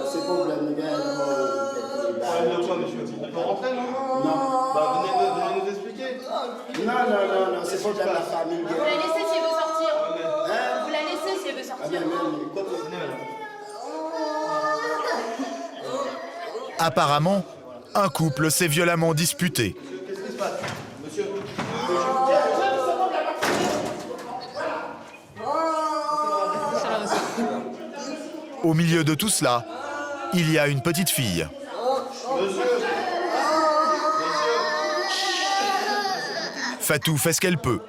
c'est le problème de Problème de quoi, monsieur? Il faut rentrer, non? Non. Bah, venez nous expliquer. Non, c'est le problème de la famille. Vous la laissez si elle veut sortir. Vous la laissez si elle veut sortir. Apparemment, un couple s'est violemment disputé. Qu'est-ce qui se passe? Monsieur. Au milieu de tout cela, il y a une petite fille. Fatou fait ce qu'elle peut.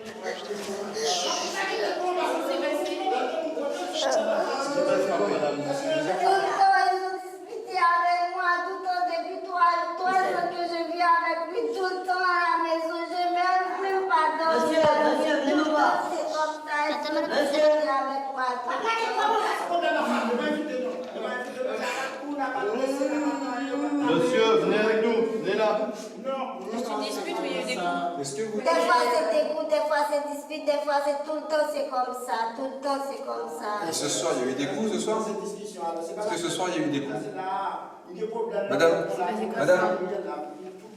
Monsieur, venez avec nous, venez là. Juste une dispute où il y a eu des coups. Des fois c'est des coups, des fois c'est dispute, des fois c'est tout le temps c'est comme ça, tout le temps c'est comme ça. Et ce soir, il y a eu des coups ce soir? Est-ce que ce soir, il y a eu des coups? Madame,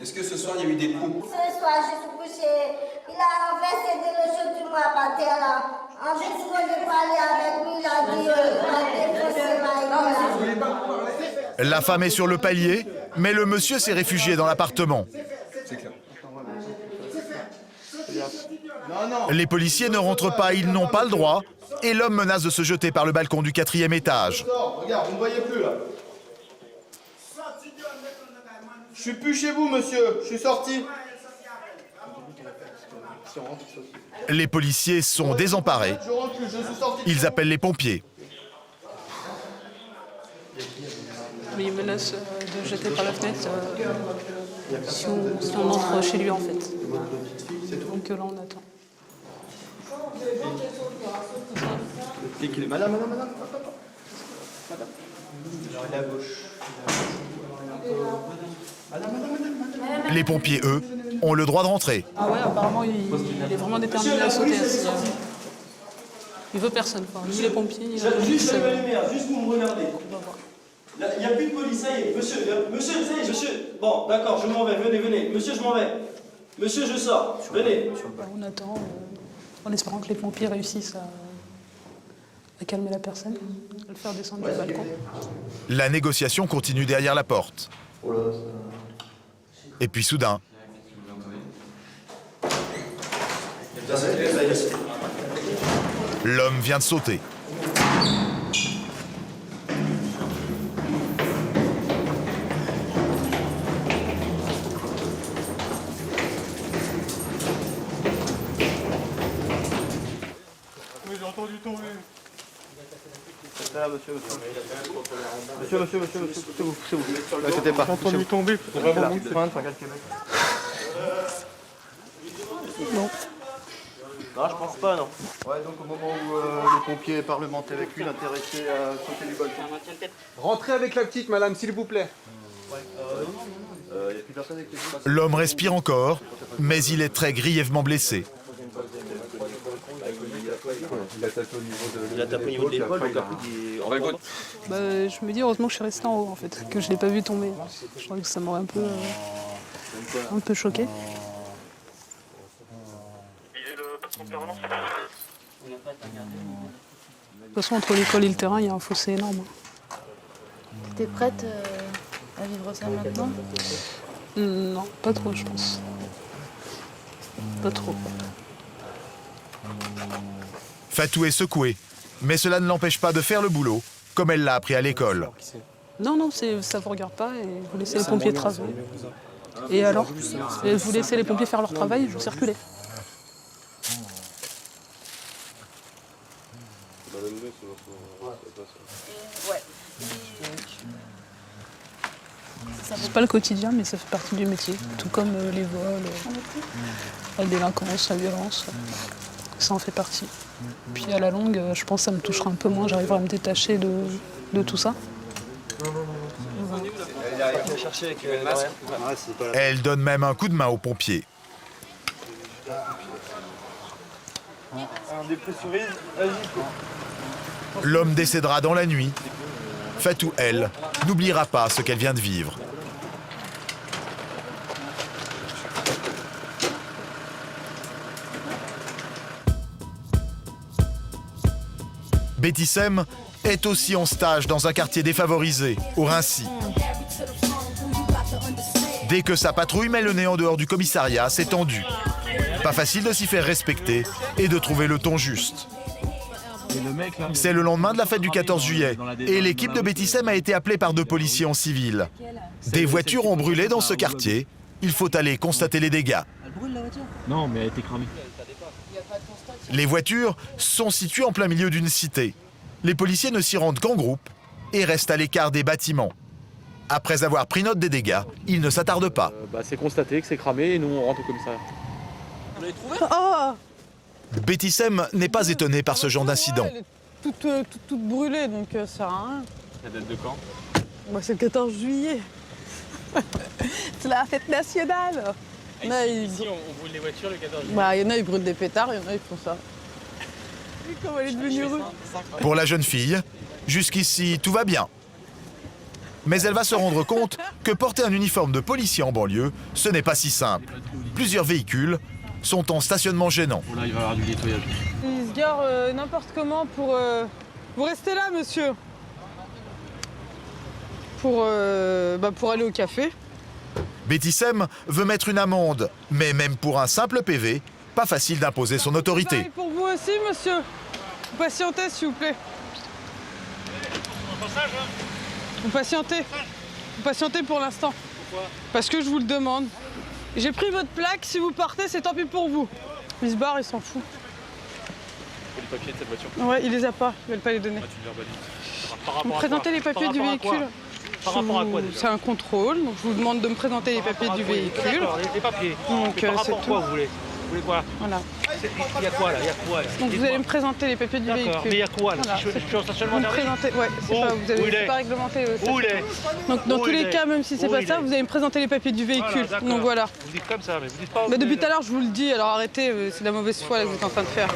est-ce que ce soir, il y a eu des coups? Ce soir, je suis couché, il a renversé de l'eau sur moi par terre là. En fait, si on veut parler avec lui, il a dit, il a défoncé ma gueule. La femme est sur le palier, mais le monsieur s'est réfugié dans l'appartement. C'est clair. Les policiers ne rentrent pas, ils n'ont pas le droit, et l'homme menace de se jeter par le balcon du 4e étage. Regarde, vous ne voyez plus là. Je suis plus chez vous, monsieur. Je suis sorti. Les policiers sont désemparés. Je rentre plus, je suis sorti. Ils appellent les pompiers. Mais il menace de jeter par la fenêtre si on entre chez lui en fait. Donc là on attend. Madame. À gauche. Les pompiers, eux, ont le droit de rentrer. Ah ouais, apparemment il est vraiment déterminé à sauter. Il veut personne, enfin, ni les pompiers, ni la police. Juste la lumière, juste vous me regardez. Il n'y a plus de police, ça y est. Monsieur, ça y est, monsieur. Bon, d'accord, je m'en vais, venez. Monsieur, je m'en vais. Monsieur, je sors. Venez. On attend, en espérant que les pompiers réussissent à calmer la personne, à le faire descendre du balcon. La négociation continue derrière la porte. Et puis soudain, l'homme vient de sauter. Oui, j'ai entendu tomber. Là, monsieur. Poussez-vous. Ne inquiétez pas. J'ai entendu tomber. Vraiment beaucoup de pointe, regarde Québec. Non. Non, je pense pas, non. Ouais, donc au moment où le pompier parlementaire avec lui, l'intéressé à sauter du balcon. Rentrez avec la petite, madame, s'il vous plaît. Il n'y a plus personne avec les filles. L'homme respire encore, mais il est très grièvement blessé. Il a tapé au niveau de l'épaule, donc après, Je me dis heureusement que je suis restée en haut en fait, que je ne l'ai pas vu tomber. Je crois que ça m'aurait un peu choqué. De toute façon, entre l'école et le terrain, il y a un fossé énorme. T'es prête à vivre ça maintenant? Non, pas trop, je pense. Pas trop. Fatou est secoué, mais cela ne l'empêche pas de faire le boulot, comme elle l'a appris à l'école. Non, ça ne vous regarde pas et vous laissez les pompiers travailler. Et alors, vous laissez les pompiers faire leur travail et vous circulez. C'est pas le quotidien, mais ça fait partie du métier. Tout comme les vols, la délinquance, la violence, ça en fait partie. Puis à la longue, je pense que ça me touchera un peu moins, j'arriverai à me détacher de tout ça. Elle donne même un coup de main aux pompiers. L'homme décédera dans la nuit. Fatou, elle, n'oubliera pas ce qu'elle vient de vivre. Betty Sem est aussi en stage dans un quartier défavorisé, au Raincy. Dès que sa patrouille met le nez en dehors du commissariat, c'est tendu. Pas facile de s'y faire respecter et de trouver le ton juste. C'est le lendemain de la fête du 14 juillet et l'équipe de Betty Sem a été appelée par 2 policiers en civil. Des voitures ont brûlé dans ce quartier. Il faut aller constater les dégâts. Non, mais elle a été cramée. Les voitures sont situées en plein milieu d'une cité. Les policiers ne s'y rendent qu'en groupe et restent à l'écart des bâtiments. Après avoir pris note des dégâts, ils ne s'attardent pas. C'est constaté que c'est cramé et nous on rentre au commissariat. Vous l'avez trouvé? Oh! Betty Sem n'est pas étonnée par ce genre d'incident. Elle est toute brûlée, donc ça sert à rien. Ça date de quand? C'est le 14 juillet. C'est la fête nationale. Ici, on brûle les voitures le 14 juillet. Il y en a, ils brûlent des pétards, il y en a, ils font ça. Comment elle est devenue rouge. Pour la jeune fille, jusqu'ici, tout va bien. Mais elle va se rendre compte que porter un uniforme de policier en banlieue, ce n'est pas si simple. Plusieurs véhicules sont en stationnement gênant. Là, il va y avoir du nettoyage. Ils se garent n'importe comment pour... Vous restez là, monsieur. Pour aller au café. Betty Sem veut mettre une amende, mais même pour un simple PV, pas facile d'imposer son autorité. Et pour vous aussi, monsieur. Vous patientez, s'il vous plaît. Vous patientez. Vous patientez pour l'instant. Parce que je vous le demande. J'ai pris votre plaque, si vous partez, c'est tant pis pour vous. Il se barre, il s'en fout. Les papiers de cette voiture. Ouais, il les a pas, ils veulent pas les donner. Tu me verbalises. Vous me présentez les papiers du véhicule. Par rapport à quoi déjà? C'est un contrôle, donc je vous demande de me présenter les papiers du véhicule. Les papiers. Donc par rapport c'est à quoi vous voulez? Vous voulez quoi? Voilà. Il y a quoi là? Donc vous allez me présenter les papiers du véhicule. Mais il y a quoi là? Voilà, Je suis en stationnement vous me derrière. présentez, ouais, c'est pas réglementé. Où il est? Donc dans tous les cas, même si c'est pas ça, vous allez me présenter les papiers du véhicule. Donc voilà. Vous dites comme ça, mais vous dites pas. Mais depuis tout à l'heure, je vous le dis, alors arrêtez, c'est de la mauvaise foi là, que vous êtes en train de faire.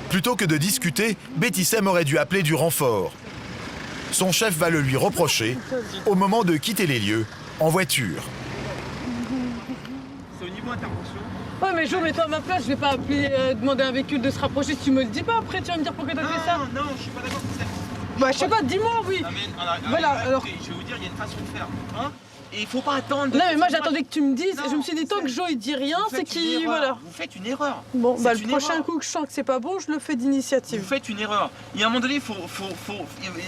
Plutôt que de discuter, Betty Sem aurait dû appeler du renfort. Son chef va le lui reprocher au moment de quitter les lieux en voiture. C'est au niveau intervention. Ouais, mais Jo, mets-toi à ma place, je vais pas appeler, demander à un véhicule de se rapprocher si tu me le dis pas. Après, tu vas me dire pourquoi t'as fait ça. Non, je suis pas d'accord avec ça. Bah, je sais pas, dis-moi, oui. Voilà, alors. Je vais vous dire, il y a une façon de faire. Hein? Et il faut pas attendre. Non, mais moi j'attendais que tu me dises. Je me suis dit, tant que Jo il dit rien, c'est qu'il. Voilà. Vous faites une erreur. Bon, bah le prochain coup que je sens que c'est pas bon, je le fais d'initiative. Vous faites une erreur. Il y a un moment donné,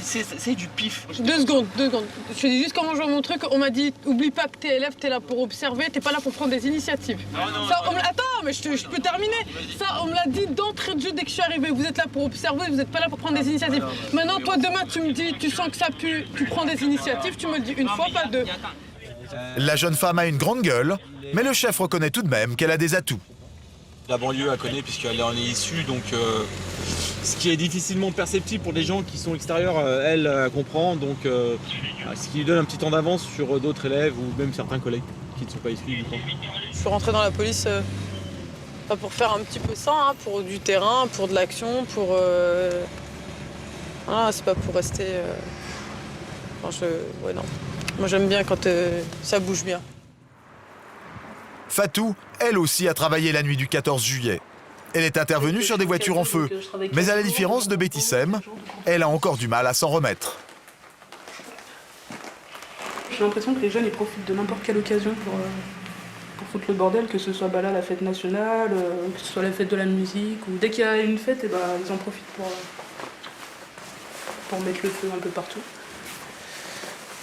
c'est du pif. 2 secondes. Je te dis juste comment je vois mon truc. On m'a dit, oublie pas que t'es élève, t'es là pour observer, t'es pas là pour prendre des initiatives. Attends, mais je peux terminer. Ça, on me l'a dit d'entrée de jeu dès que je suis arrivée. Vous êtes là pour observer, vous êtes pas là pour prendre des initiatives. Maintenant, toi, demain, tu me dis, tu sens que ça pue, tu prends des initiatives, tu me le dis une fois, pas deux. La jeune femme a une grande gueule, mais le chef reconnaît tout de même qu'elle a des atouts. La banlieue, elle connaît puisqu'elle en est issue, donc ce qui est difficilement perceptible pour des gens qui sont extérieurs, elle comprend, donc ce qui lui donne un petit temps d'avance sur d'autres élèves ou même certains collègues qui ne sont pas issus du camp. Je suis rentrée dans la police pas pour faire un petit peu ça, hein, pour du terrain, pour de l'action, pour... Ah, c'est pas pour rester... Ouais, non. Moi, j'aime bien quand ça bouge bien. Fatou, elle aussi, a travaillé la nuit du 14 juillet. Elle est intervenue sur des voitures en feu. Mais à la différence de Betty Sem, elle a encore du mal à s'en remettre. J'ai l'impression que les jeunes ils profitent de n'importe quelle occasion pour foutre le bordel, que ce soit là la fête nationale, que ce soit la fête de la musique, ou dès qu'il y a une fête, et ils en profitent pour mettre le feu un peu partout.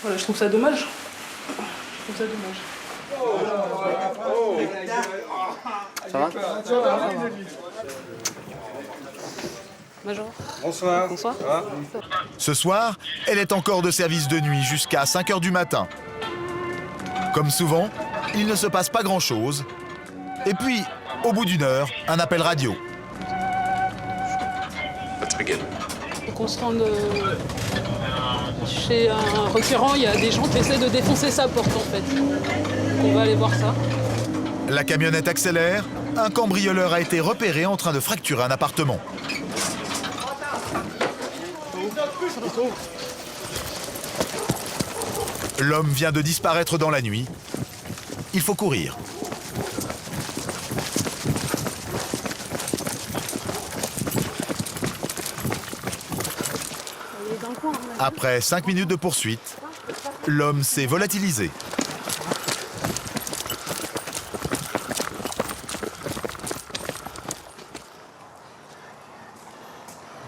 Voilà, je trouve ça dommage. Ça va? Major. Bonsoir. Bonsoir. Ce soir, elle est encore de service de nuit jusqu'à 5 h du matin. Comme souvent, il ne se passe pas grand-chose. Et puis, au bout d'1 heure, un appel radio. Faut qu'on se rende chez un requérant, il y a des gens qui essaient de défoncer sa porte en fait. Donc on va aller voir ça. La camionnette accélère. Un cambrioleur a été repéré en train de fracturer un appartement. L'homme vient de disparaître dans la nuit. Il faut courir. Après 5 minutes de poursuite, l'homme s'est volatilisé.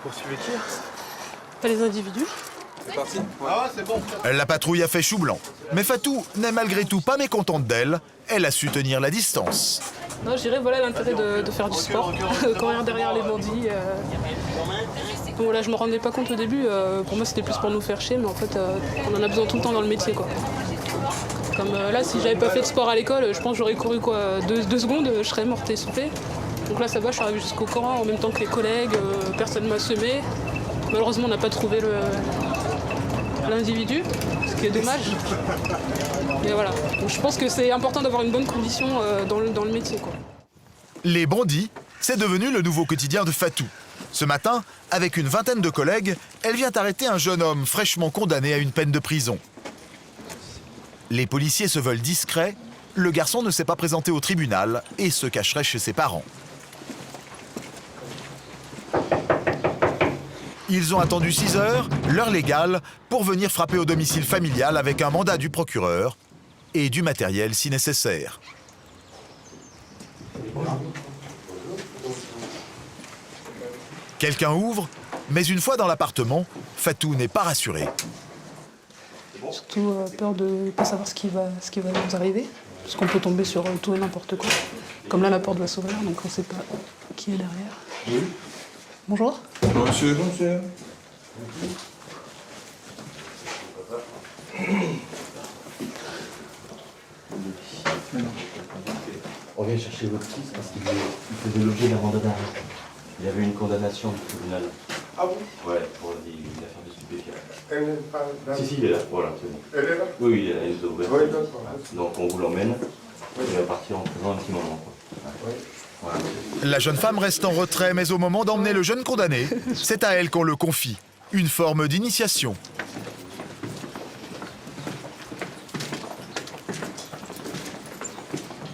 Poursuivez qui? Pas les individus. C'est parti. Ah ouais, c'est bon. La patrouille a fait chou blanc. Mais Fatou n'est malgré tout pas mécontente d'elle. Elle a su tenir la distance. Non, je dirais voilà l'intérêt de faire du sport, courir derrière les bandits. Bon, voilà, je me rendais pas compte au début, pour moi c'était plus pour nous faire chier, mais en fait on en a besoin tout le temps dans le métier quoi. Comme là, si j'avais pas fait de sport à l'école, je pense que j'aurais couru quoi, 2 secondes, je serais morte essoufflée. Donc là ça va, je suis arrivée jusqu'au camp en même temps que les collègues, personne m'a semé. Malheureusement on n'a pas trouvé l'individu, ce qui est dommage. Mais voilà, donc je pense que c'est important d'avoir une bonne condition dans le métier quoi. Les bandits, c'est devenu le nouveau quotidien de Fatou. Ce matin, avec une vingtaine de collègues, elle vient arrêter un jeune homme fraîchement condamné à une peine de prison. Les policiers se veulent discrets. Le garçon ne s'est pas présenté au tribunal et se cacherait chez ses parents. Ils ont attendu 6 heures, l'heure légale, pour venir frapper au domicile familial avec un mandat du procureur et du matériel si nécessaire. Quelqu'un ouvre, mais une fois dans l'appartement, Fatou n'est pas rassurée. Surtout peur de ne pas savoir ce qui va nous arriver. Parce qu'on peut tomber sur tout et n'importe quoi. Comme là, la porte va s'ouvrir, donc on ne sait pas qui est derrière. Oui. Bonjour. Bonjour, monsieur. Bonjour, monsieur. On vient chercher votre fils parce qu'il faisait l'objet d'un mandat d'arrêt. Il y avait une condamnation du tribunal. Ah bon? Ouais, pour une affaire de stupéfiants. Elle n'est pas là. Si, il est là, voilà, c'est bon. Elle est là? Oui, oui, elle nous a ouvert. Oui, d'accord. Donc on vous l'emmène. Il va partir en faisant un petit moment. Quoi. Oui. Voilà. La jeune femme reste en retrait, mais au moment d'emmener le jeune condamné, c'est à elle qu'on le confie. Une forme d'initiation.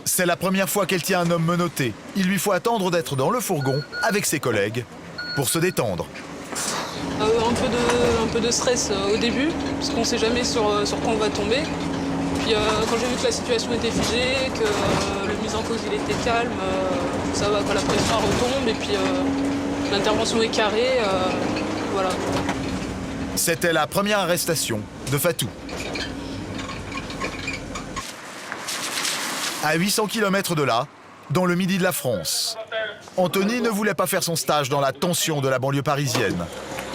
C'est la première fois qu'elle tient un homme menotté. Il lui faut attendre d'être dans le fourgon avec ses collègues pour se détendre. Un peu de stress au début, parce qu'on ne sait jamais sur quoi on va tomber. Puis quand j'ai vu que la situation était figée, que le mise en cause il était calme, ça va quand la pression retombe et puis l'intervention est carrée, voilà. C'était la première arrestation de Fatou. À 800 km de là, dans le midi de la France, Anthony ne voulait pas faire son stage dans la tension de la banlieue parisienne.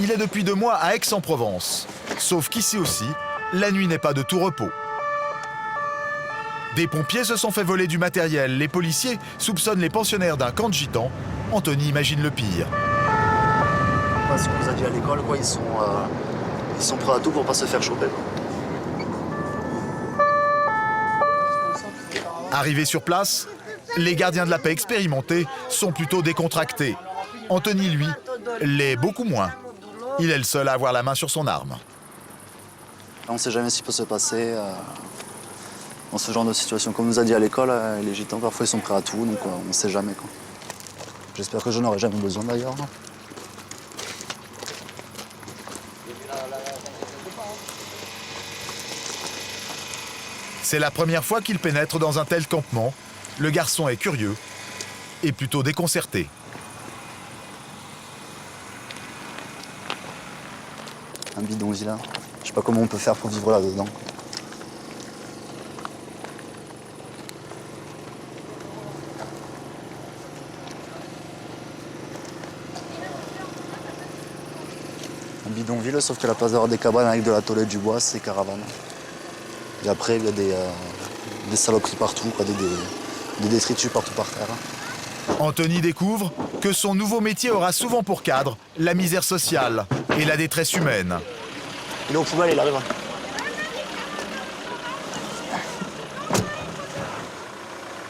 Il est depuis 2 mois à Aix-en-Provence. Sauf qu'ici aussi, la nuit n'est pas de tout repos. Des pompiers se sont fait voler du matériel. Les policiers soupçonnent les pensionnaires d'un camp de gitans. Anthony imagine le pire. Ce qu'on nous a dit à l'école, quoi, ils sont prêts à tout pour pas se faire choper. Quoi. Arrivés sur place, les gardiens de la paix expérimentés sont plutôt décontractés. Anthony, lui, l'est beaucoup moins. Il est le seul à avoir la main sur son arme. On ne sait jamais ce qui peut se passer dans ce genre de situation. Comme on nous a dit à l'école, les gitans, parfois, ils sont prêts à tout, donc on ne sait jamais. J'espère que je n'aurai jamais besoin, d'ailleurs. C'est la première fois qu'il pénètre dans un tel campement. Le garçon est curieux et plutôt déconcerté. Un bidonville là. Je sais pas comment on peut faire pour vivre là-dedans. Un bidonville, sauf que la place d'avoir des cabanes avec de la tôle du bois, c'est caravane. Et après, il y a des saloperies partout, quoi, des détritus partout par terre. Anthony découvre que son nouveau métier aura souvent pour cadre la misère sociale et la détresse humaine. Il est au poubelle, il arrive.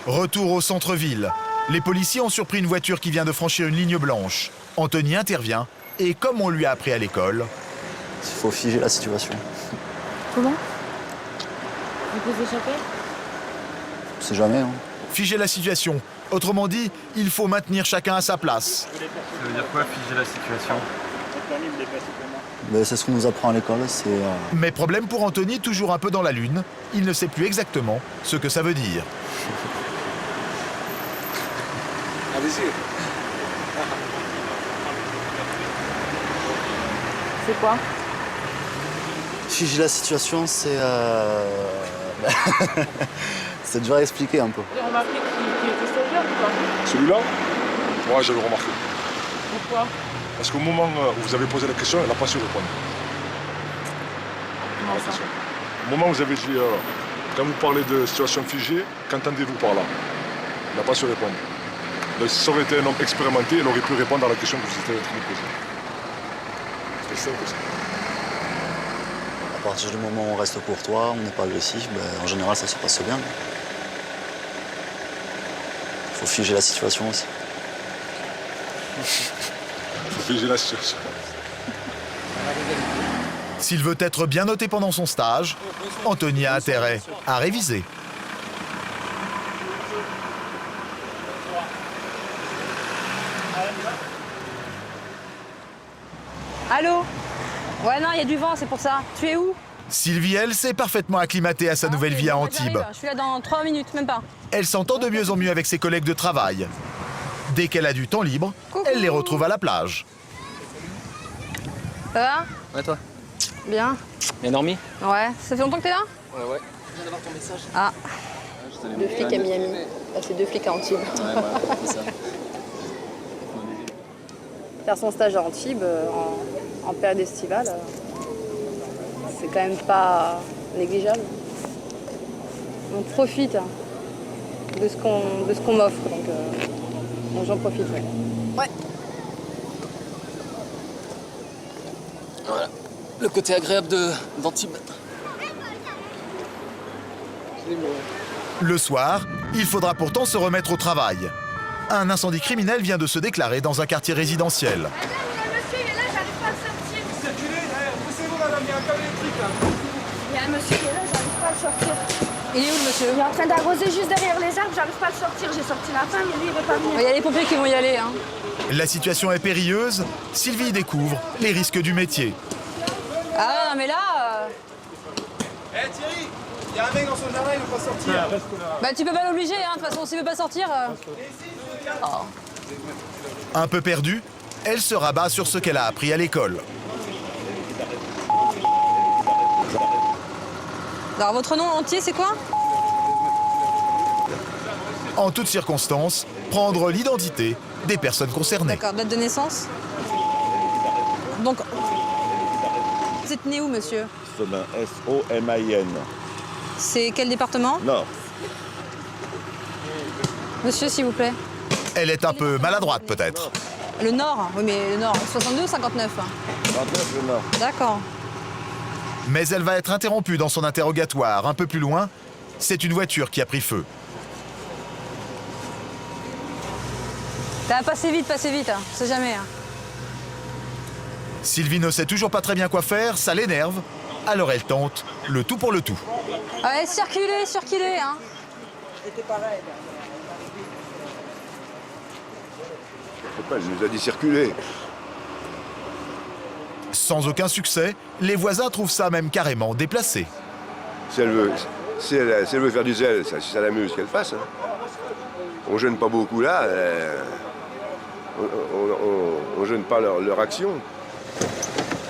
Retour au centre-ville. Les policiers ont surpris une voiture qui vient de franchir une ligne blanche. Anthony intervient et, comme on lui a appris à l'école... Il faut figer la situation. Comment? Vous pouvez échapper? On sait jamais. Hein. Figer la situation. Autrement dit, il faut maintenir chacun à sa place. Ça veut dire quoi, figer la situation? C'est ce qu'on nous apprend à l'école. Mais problème pour Anthony, toujours un peu dans la lune. Il ne sait plus exactement ce que ça veut dire. Allez-y. C'est quoi? Figer la situation, c'est... c'est dur à expliquer un peu. J'ai remarqué qu'il était stagiaire ou pas? Celui-là? Ouais, je l'ai remarqué. Pourquoi? Parce qu'au moment où vous avez posé la question, elle n'a pas su répondre. Comment ça? Au moment où vous avez dit, quand vous parlez de situation figée, qu'entendez-vous par là? Il n'a pas su répondre. Donc, si ça aurait été un homme expérimenté, il aurait pu répondre à la question que vous étiez en train de poser. C'est simple ça. À partir du moment où on reste courtois, on n'est pas agressif, en général ça se passe bien. Il faut figer la situation aussi. Il faut figer la situation. S'il veut être bien noté pendant son stage, Anthony a intérêt à réviser. Allô? Ouais, non, il y a du vent, c'est pour ça. Tu es où? Sylvie, elle, s'est parfaitement acclimatée à sa nouvelle vie à Antibes. Je suis là dans 3 minutes, même pas. Elle s'entend de mieux en mieux avec ses collègues de travail. Dès qu'elle a du temps libre, elle les retrouve à la plage. Ça va? Ouais, toi? Bien. Bien dormi? Ouais. Ça fait longtemps que t'es là? Ouais. Je viens d'avoir ton message. Ah. 2 flics à Miami. Là, c'est 2 flics à Antibes. C'est ça. Faire son stage à Antibes en période estivale, c'est quand même pas négligeable. On profite de ce qu'on m'offre, donc j'en profite. Ouais. Voilà. Le côté agréable d'Antibes. Le soir, il faudra pourtant se remettre au travail. Un incendie criminel vient de se déclarer dans un quartier résidentiel. Monsieur, il est là, j'arrive pas à le sortir. Circulez, poussez-vous madame, il y a un câble électrique là. Il y a un monsieur qui est là, j'arrive pas à le sortir. Il est où le monsieur? Il est en train d'arroser juste derrière les arbres, j'arrive pas à le sortir. J'ai sorti la femme, mais lui il veut pas venir. Il y a les pompiers qui vont y aller. Hein. La situation est périlleuse. Sylvie découvre les risques du métier. Ah non mais là... Eh Thierry, il y a un mec dans son jardin, il veut pas sortir. Bah tu peux pas l'obliger, hein. De toute façon s'il veut pas sortir... Oh. Un peu perdue, elle se rabat sur ce qu'elle a appris à l'école. Alors votre nom entier c'est quoi? En toutes circonstances, prendre l'identité des personnes concernées. D'accord, date de naissance? Donc... Vous êtes né où monsieur? Somin, S-O-M-I-N. C'est quel département? Nord. Monsieur s'il vous plaît. Elle est un peu maladroite peut-être. Le Nord? Oui mais le Nord, 62 ou 59? 59 le Nord. D'accord. Mais elle va être interrompue dans son interrogatoire. Un peu plus loin, c'est une voiture qui a pris feu. Passez vite, hein. On sait jamais. Hein. Sylvie ne sait toujours pas très bien quoi faire, ça l'énerve. Alors elle tente le tout pour le tout. Ouais, circulez, hein. C'était pareil. Je sais pas, je nous ai dit circuler. Sans aucun succès, les voisins trouvent ça même carrément déplacé. Si elle veut faire du zèle, si ça l'amuse, qu'elle fasse. Hein. On gêne pas beaucoup là. On gêne pas leur action.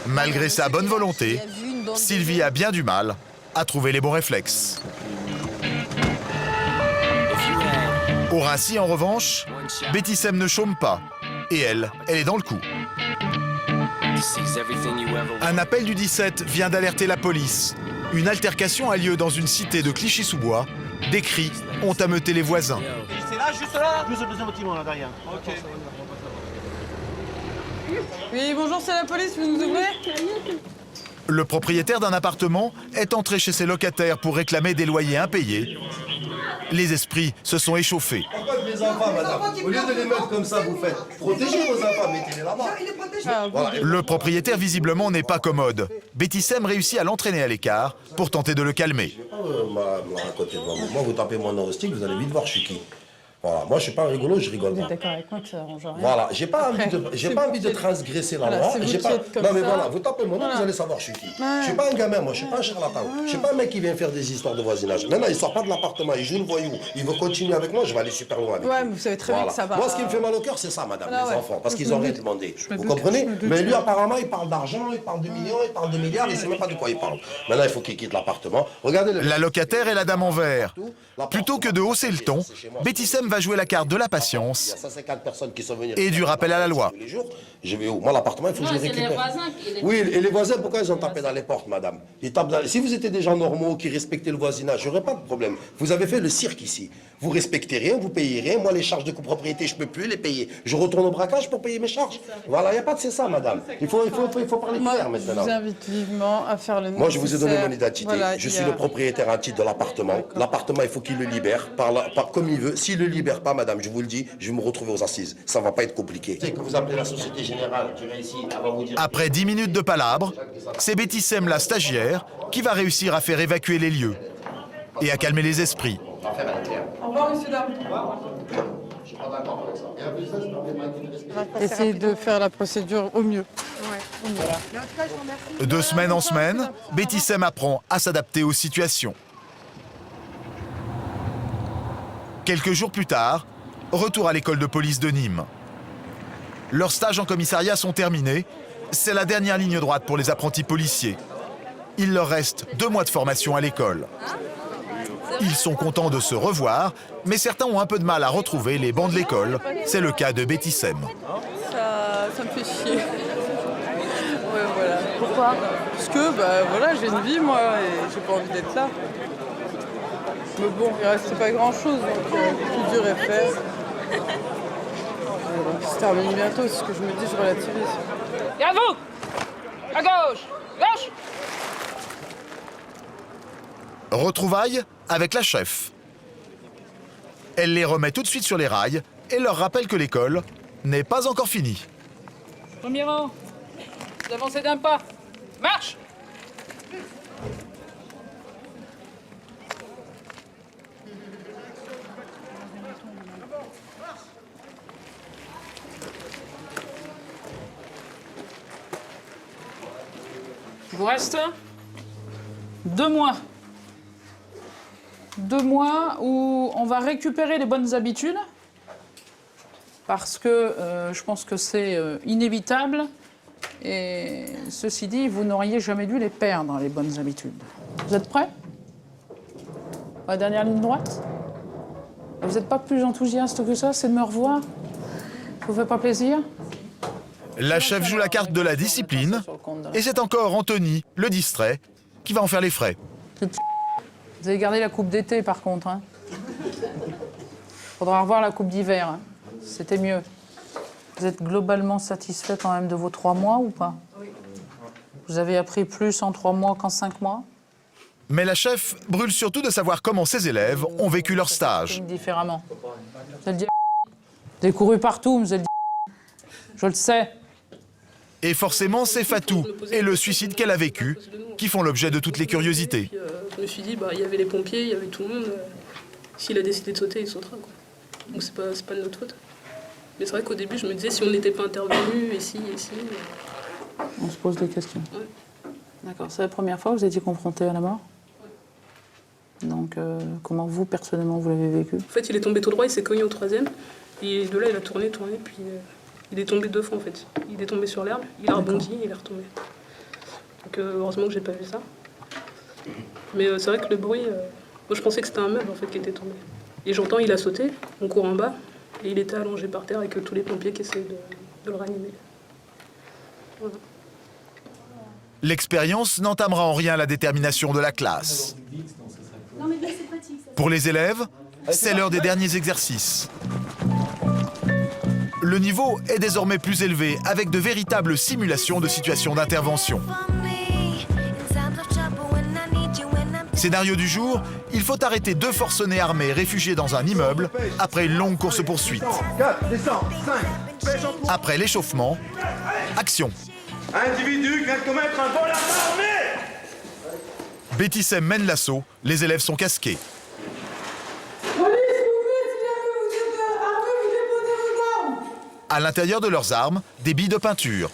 Malgré sa bonne volonté, Sylvie a bien du mal à trouver les bons réflexes. Au Rassis, en revanche, Betty Sem ne chôme pas. Et elle est dans le coup. Un appel du 17 vient d'alerter la police. Une altercation a lieu dans une cité de Clichy-sous-Bois. Des cris ont ameuté les voisins. C'est là, juste là? Juste le deuxième bâtiment, là, derrière. Ok. Oui, bonjour, c'est la police, vous nous ouvrez? Le propriétaire d'un appartement est entré chez ses locataires pour réclamer des loyers impayés. Les esprits se sont échauffés. Pourquoi mes enfants, madame? Au lieu de les mettre comme ça, vous faites protéger vos enfants, mettez-les là-bas. Voilà. Le propriétaire visiblement n'est pas commode. Betty Sem réussit à l'entraîner à l'écart pour tenter de le calmer. Me raconter devant vous. Moi, vous tapez mon nom au stick, vous allez vite voir je suis qui. Voilà, moi je suis pas rigolo, je rigole Vous pas. êtes d'accord avec moi que ça arrange rien? Voilà, j'ai pas envie de transgresser la loi. Non mais voilà, vous tapez mon nom, vous allez savoir je suis qui. Je suis pas un gamin, moi, je suis pas un charlatan. Je suis pas un mec qui vient faire des histoires de voisinage. Maintenant, il sort pas de l'appartement, il joue le voyou, il veut continuer avec moi, je vais aller super loin avec lui. Ouais, mais vous savez très bien que ça va. Moi, ce qui me fait mal au cœur, c'est ça, madame, les enfants, parce qu'ils ont rien demandé. me Vous doute, comprenez? je me doute. Mais lui, apparemment, il parle d'argent, il parle de millions, il parle de milliards, il sait même pas de quoi il parle. Maintenant, il faut qu'il quitte l'appartement. Regardez La locataire est la dame en vert. Plutôt que de hausser le ton, Betty Sem va jouer la carte de la patience Il y a 150 personnes qui sont venues. et du rappel à la loi. Tous les jours, je vais où? Moi, l'appartement, il faut que je le récupère. Oui, et les voisins, pourquoi ils ont tapé dans les portes, madame? Ils tapent dans... Si vous étiez des gens normaux qui respectaient le voisinage, j'aurais pas de problème. Vous avez fait le cirque ici. Vous respectez rien, vous payez rien. Moi, les charges de copropriété, je peux plus les payer. Je retourne au braquage pour payer mes charges. Voilà, il n'y a pas de c'est ça, madame. Il faut parler clair maintenant. Je vous invite vivement à faire le nécessaire. Moi, je vous ai donné mon identité. Voilà, je suis le propriétaire en titre de l'appartement. L'appartement, il faut qu'il le libère par comme il veut. S'il ne le libère pas, madame, je vous le dis, je vais me retrouver aux assises. Ça ne va pas être compliqué. C'est que vous appelez la Société Générale qui réussit à vous dire... Après 10 minutes de palabre, c'est Betty Sem, la stagiaire, qui va réussir à faire évacuer les lieux et à calmer les esprits. Au revoir, monsieur Dame. Essayez de faire la procédure au mieux. De semaine en semaine, Betty Sem apprend à s'adapter aux situations. Quelques jours plus tard, retour à l'école de police de Nîmes. Leurs stages en commissariat sont terminés. C'est la dernière ligne droite pour les apprentis policiers. Il leur reste 2 mois de formation à l'école. Ils sont contents de se revoir, mais certains ont un peu de mal à retrouver les bancs de l'école. C'est le cas de Betty Sem. Ça me fait chier. Ouais, voilà. Pourquoi? Parce que voilà, j'ai une vie moi et j'ai pas envie d'être là. Mais bon, il reste pas grand chose, donc tout dur est fait. Voilà, ça se termine bientôt, c'est ce que je me dis, je relativise. Et à vous! À gauche! Gauche! Retrouvailles avec la chef. Elle les remet tout de suite sur les rails et leur rappelle que l'école n'est pas encore finie. Premier rang. Vous avancez d'un pas. Marche! Il vous reste 2 mois. 2 mois où on va récupérer les bonnes habitudes parce que je pense que c'est inévitable et ceci dit, vous n'auriez jamais dû les perdre, les bonnes habitudes. Vous êtes prêts? La dernière ligne droite? Vous n'êtes pas plus enthousiaste que ça, c'est de me revoir? Ça vous fait pas plaisir? La chef joue la carte de la discipline et c'est encore Anthony, le distrait, qui va en faire les frais. Vous avez gardé la coupe d'été, par contre. Hein. Faudra revoir la coupe d'hiver. Hein. C'était mieux. Vous êtes globalement satisfait quand même de vos 3 mois ou pas? Oui. Vous avez appris plus en 3 mois qu'en 5 mois? Mais la chef brûle surtout de savoir comment ses élèves ont vécu leur stage. Différemment. Vous êtes avez couru partout, vous êtes je le sais. Et forcément, c'est Fatou et le suicide qu'elle a vécu qui font l'objet de toutes les curiosités. Je me suis dit, il y avait les pompiers, il y avait tout le monde. S'il a décidé de sauter, il sautera. Quoi. Donc c'est pas de notre faute. Mais c'est vrai qu'au début, je me disais, si on n'était pas intervenu, ici. On se pose des questions. Ouais. D'accord. C'est la première fois que vous étiez confronté à la mort? Donc, comment vous, personnellement, vous l'avez vécu? En fait, il est tombé tout droit, il s'est cogné au 3e. Et de là, il a tourné, puis il est tombé 2 fois, en fait. Il est tombé sur l'herbe, il a rebondi, il est retombé. Donc, heureusement que j'ai pas vu ça. Mais c'est vrai que le bruit... moi, je pensais que c'était un meuble, en fait, qui était tombé. Et j'entends, il a sauté, on court en bas, et il était allongé par terre avec tous les pompiers qui essaient de le ranimer. Voilà. L'expérience n'entamera en rien la détermination de la classe. Pour les élèves, c'est l'heure des derniers exercices. Le niveau est désormais plus élevé, avec de véritables simulations de situations d'intervention. Scénario du jour, il faut arrêter 2 forcenés armés réfugiés dans un immeuble après une longue course-poursuite. Après l'échauffement, action. Individu qui vient de commettre un vol armé. Betty Sem mène l'assaut, les élèves sont casqués. À l'intérieur de leurs armes, des billes de peinture.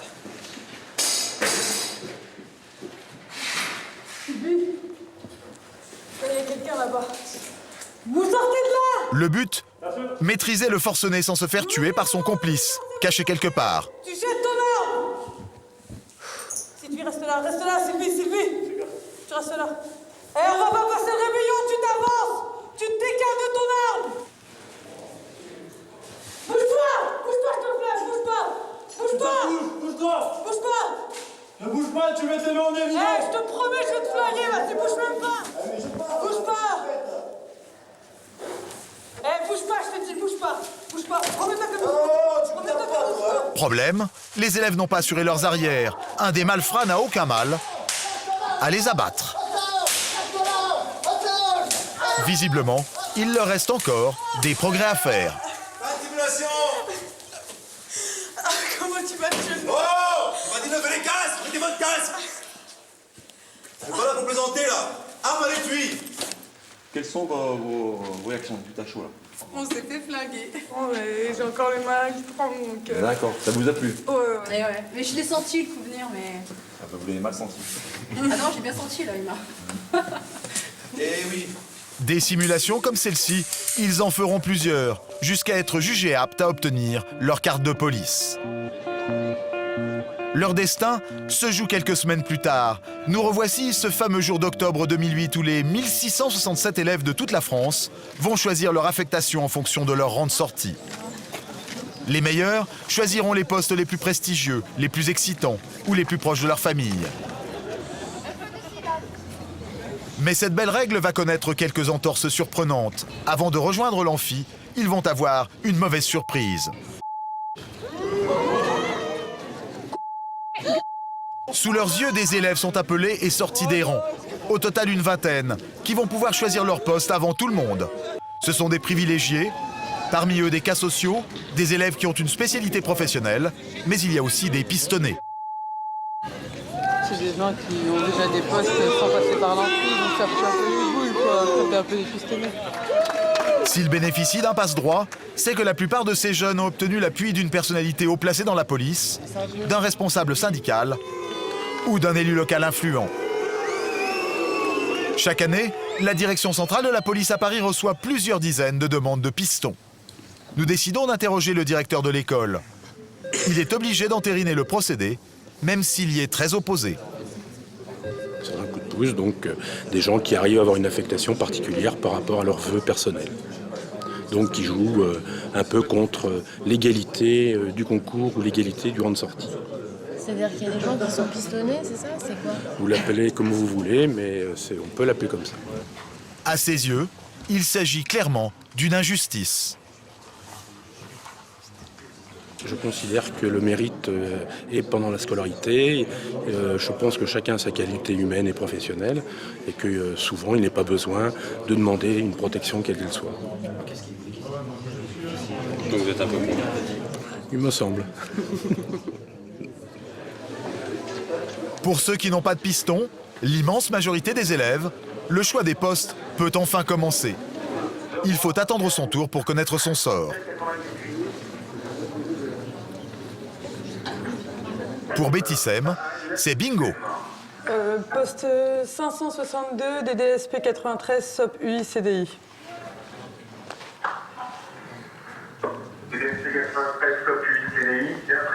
Vous sortez de là! Le but, maîtriser le forcené sans se faire tuer par son complice, caché quelque part. Tu jettes ton arme! Sylvie, reste là, Sylvie! Tu restes là. Eh, on va pas passer le réveillon, tu t'avances! Tu te décales de ton arme! Bouge-toi, s'il te plaît, bouge pas! Ne bouge pas, tu mets tes mains en évidence. Eh, je te promets, je vais te flinguer, vas-y, bouge même pas! Bouge pas! Eh, bouge pas, je te dis, bouge pas! Remets-toi comme Problème, les élèves n'ont pas assuré leurs arrières. Un des malfrats n'a aucun mal à les abattre. Visiblement, il leur reste encore des progrès à faire. Comment tu vas tuer? Oh! On va dire levez les casques! Mettez votre casque! C'est pas là pour plaisanter, là! Arme à l'étui! Quelles sont vos réactions? Tu t'as chaud, là. On s'est fait flinguer. Oh, mais j'ai encore les mains qui tremblent, donc... D'accord, ça vous a plu? Ouais. Mais je l'ai senti, le coup venir, mais... Ah bah vous l'avez mal senti. Ah non, j'ai bien senti, là, il m'a... Eh oui! Des simulations comme celle-ci, ils en feront plusieurs, jusqu'à être jugés aptes à obtenir leur carte de police. Leur destin se joue quelques semaines plus tard. Nous revoici ce fameux jour d'octobre 2008 où les 1667 élèves de toute la France vont choisir leur affectation en fonction de leur rang de sortie. Les meilleurs choisiront les postes les plus prestigieux, les plus excitants ou les plus proches de leur famille. Mais cette belle règle va connaître quelques entorses surprenantes. Avant de rejoindre l'amphi, ils vont avoir une mauvaise surprise. Sous leurs yeux, des élèves sont appelés et sortis des rangs. Au total, une vingtaine, qui vont pouvoir choisir leur poste avant tout le monde. Ce sont des privilégiés, parmi eux des cas sociaux, des élèves qui ont une spécialité professionnelle, mais il y a aussi des pistonnés. C'est des gens qui ont déjà des postes sans passer par l'amphi, donc ça fait un peu les boules, quoi, ça fait un peu des pistonnés. S'ils bénéficient d'un passe-droit, c'est que la plupart de ces jeunes ont obtenu l'appui d'une personnalité haut placée dans la police, d'un responsable syndical ou d'un élu local influent. Chaque année, la direction centrale de la police à Paris reçoit plusieurs dizaines de demandes de pistons. Nous décidons d'interroger le directeur de l'école. Il est obligé d'entériner le procédé, même s'il y est très opposé. C'est un coup de pouce, donc des gens qui arrivent à avoir une affectation particulière par rapport à leurs vœux personnels. Donc qui jouent un peu contre l'égalité du concours ou l'égalité du rang de sortie. C'est-à-dire qu'il y a des gens qui sont pistonnés, c'est ça? C'est quoi? Vous l'appelez comme vous voulez, mais on peut l'appeler comme ça. À ses yeux, il s'agit clairement d'une injustice. Je considère que le mérite est pendant la scolarité. Je pense que chacun a sa qualité humaine et professionnelle et que souvent il n'est pas besoin de demander une protection quelle qu'elle soit. Donc vous êtes un peu contre? Il me semble. Pour ceux qui n'ont pas de piston, l'immense majorité des élèves, le choix des postes peut enfin commencer. Il faut attendre son tour pour connaître son sort. Pour Betty Sem, c'est bingo. Poste 562 DDSP 93 SOP UI CDI.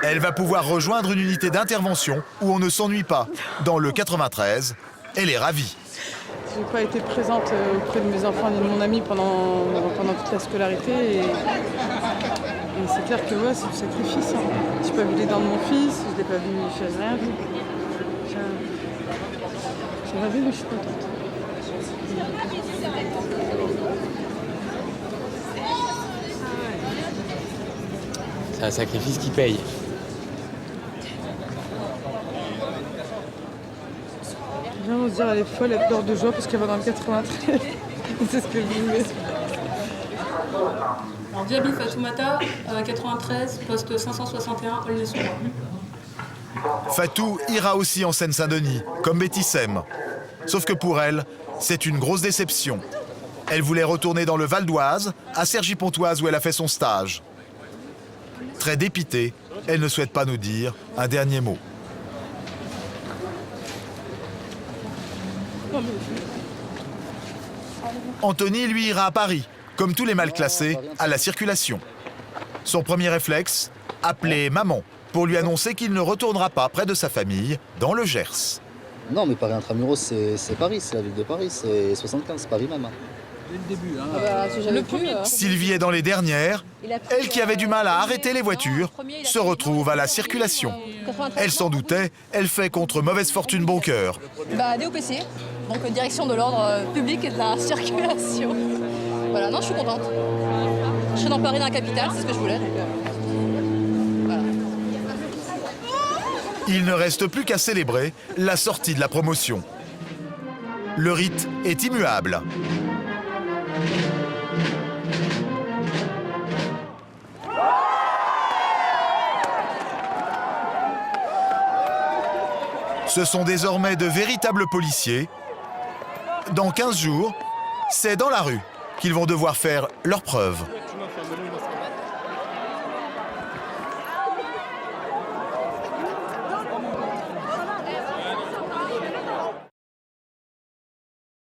Elle va pouvoir rejoindre une unité d'intervention où on ne s'ennuie pas. Dans le 93, elle est ravie. Je n'ai pas été présente auprès de mes enfants ni de mon ami pendant toute la scolarité. Et c'est clair que ouais, c'est du sacrifice. Hein. Je n'ai pas vu les dents de mon fils, je l'ai pas vu, je n'ai rien vu. J'ai rêvé, mais je suis contente. C'est un sacrifice qui paye. Viens, on se dire, elle est folle, elle pleure de joie parce qu'elle va dans le 93. C'est ce que je voulais. Alors, Diaby Fatoumata, 93, poste 561, Aulnay-sous-Bois. Fatou ira aussi en Seine-Saint-Denis, comme Betty Sem. Sauf que pour elle, c'est une grosse déception. Elle voulait retourner dans le Val d'Oise, à Cergy-Pontoise où elle a fait son stage. Très dépitée, elle ne souhaite pas nous dire un dernier mot. Anthony, lui, ira à Paris, comme tous les mal classés, à la circulation. Son premier réflexe, appeler maman pour lui annoncer qu'il ne retournera pas près de sa famille, dans le Gers. Non, mais Paris Intramuros, c'est Paris, c'est la ville de Paris, c'est 75, Paris même. Dès le début, hein. Le premier. Sylvie est dans les dernières. Elle qui avait du mal à arrêter les voitures se retrouve à la circulation. Elle s'en doutait, elle fait contre mauvaise fortune bon cœur. DOPC, donc direction de l'ordre public et de la circulation. Voilà, non, je suis contente. Je serai dans Paris, dans la capitale, c'est ce que je voulais. Donc, voilà. Il ne reste plus qu'à célébrer la sortie de la promotion. Le rite est immuable. Ce sont désormais de véritables policiers. Dans 15 jours, c'est dans la rue qu'ils vont devoir faire leurs preuves.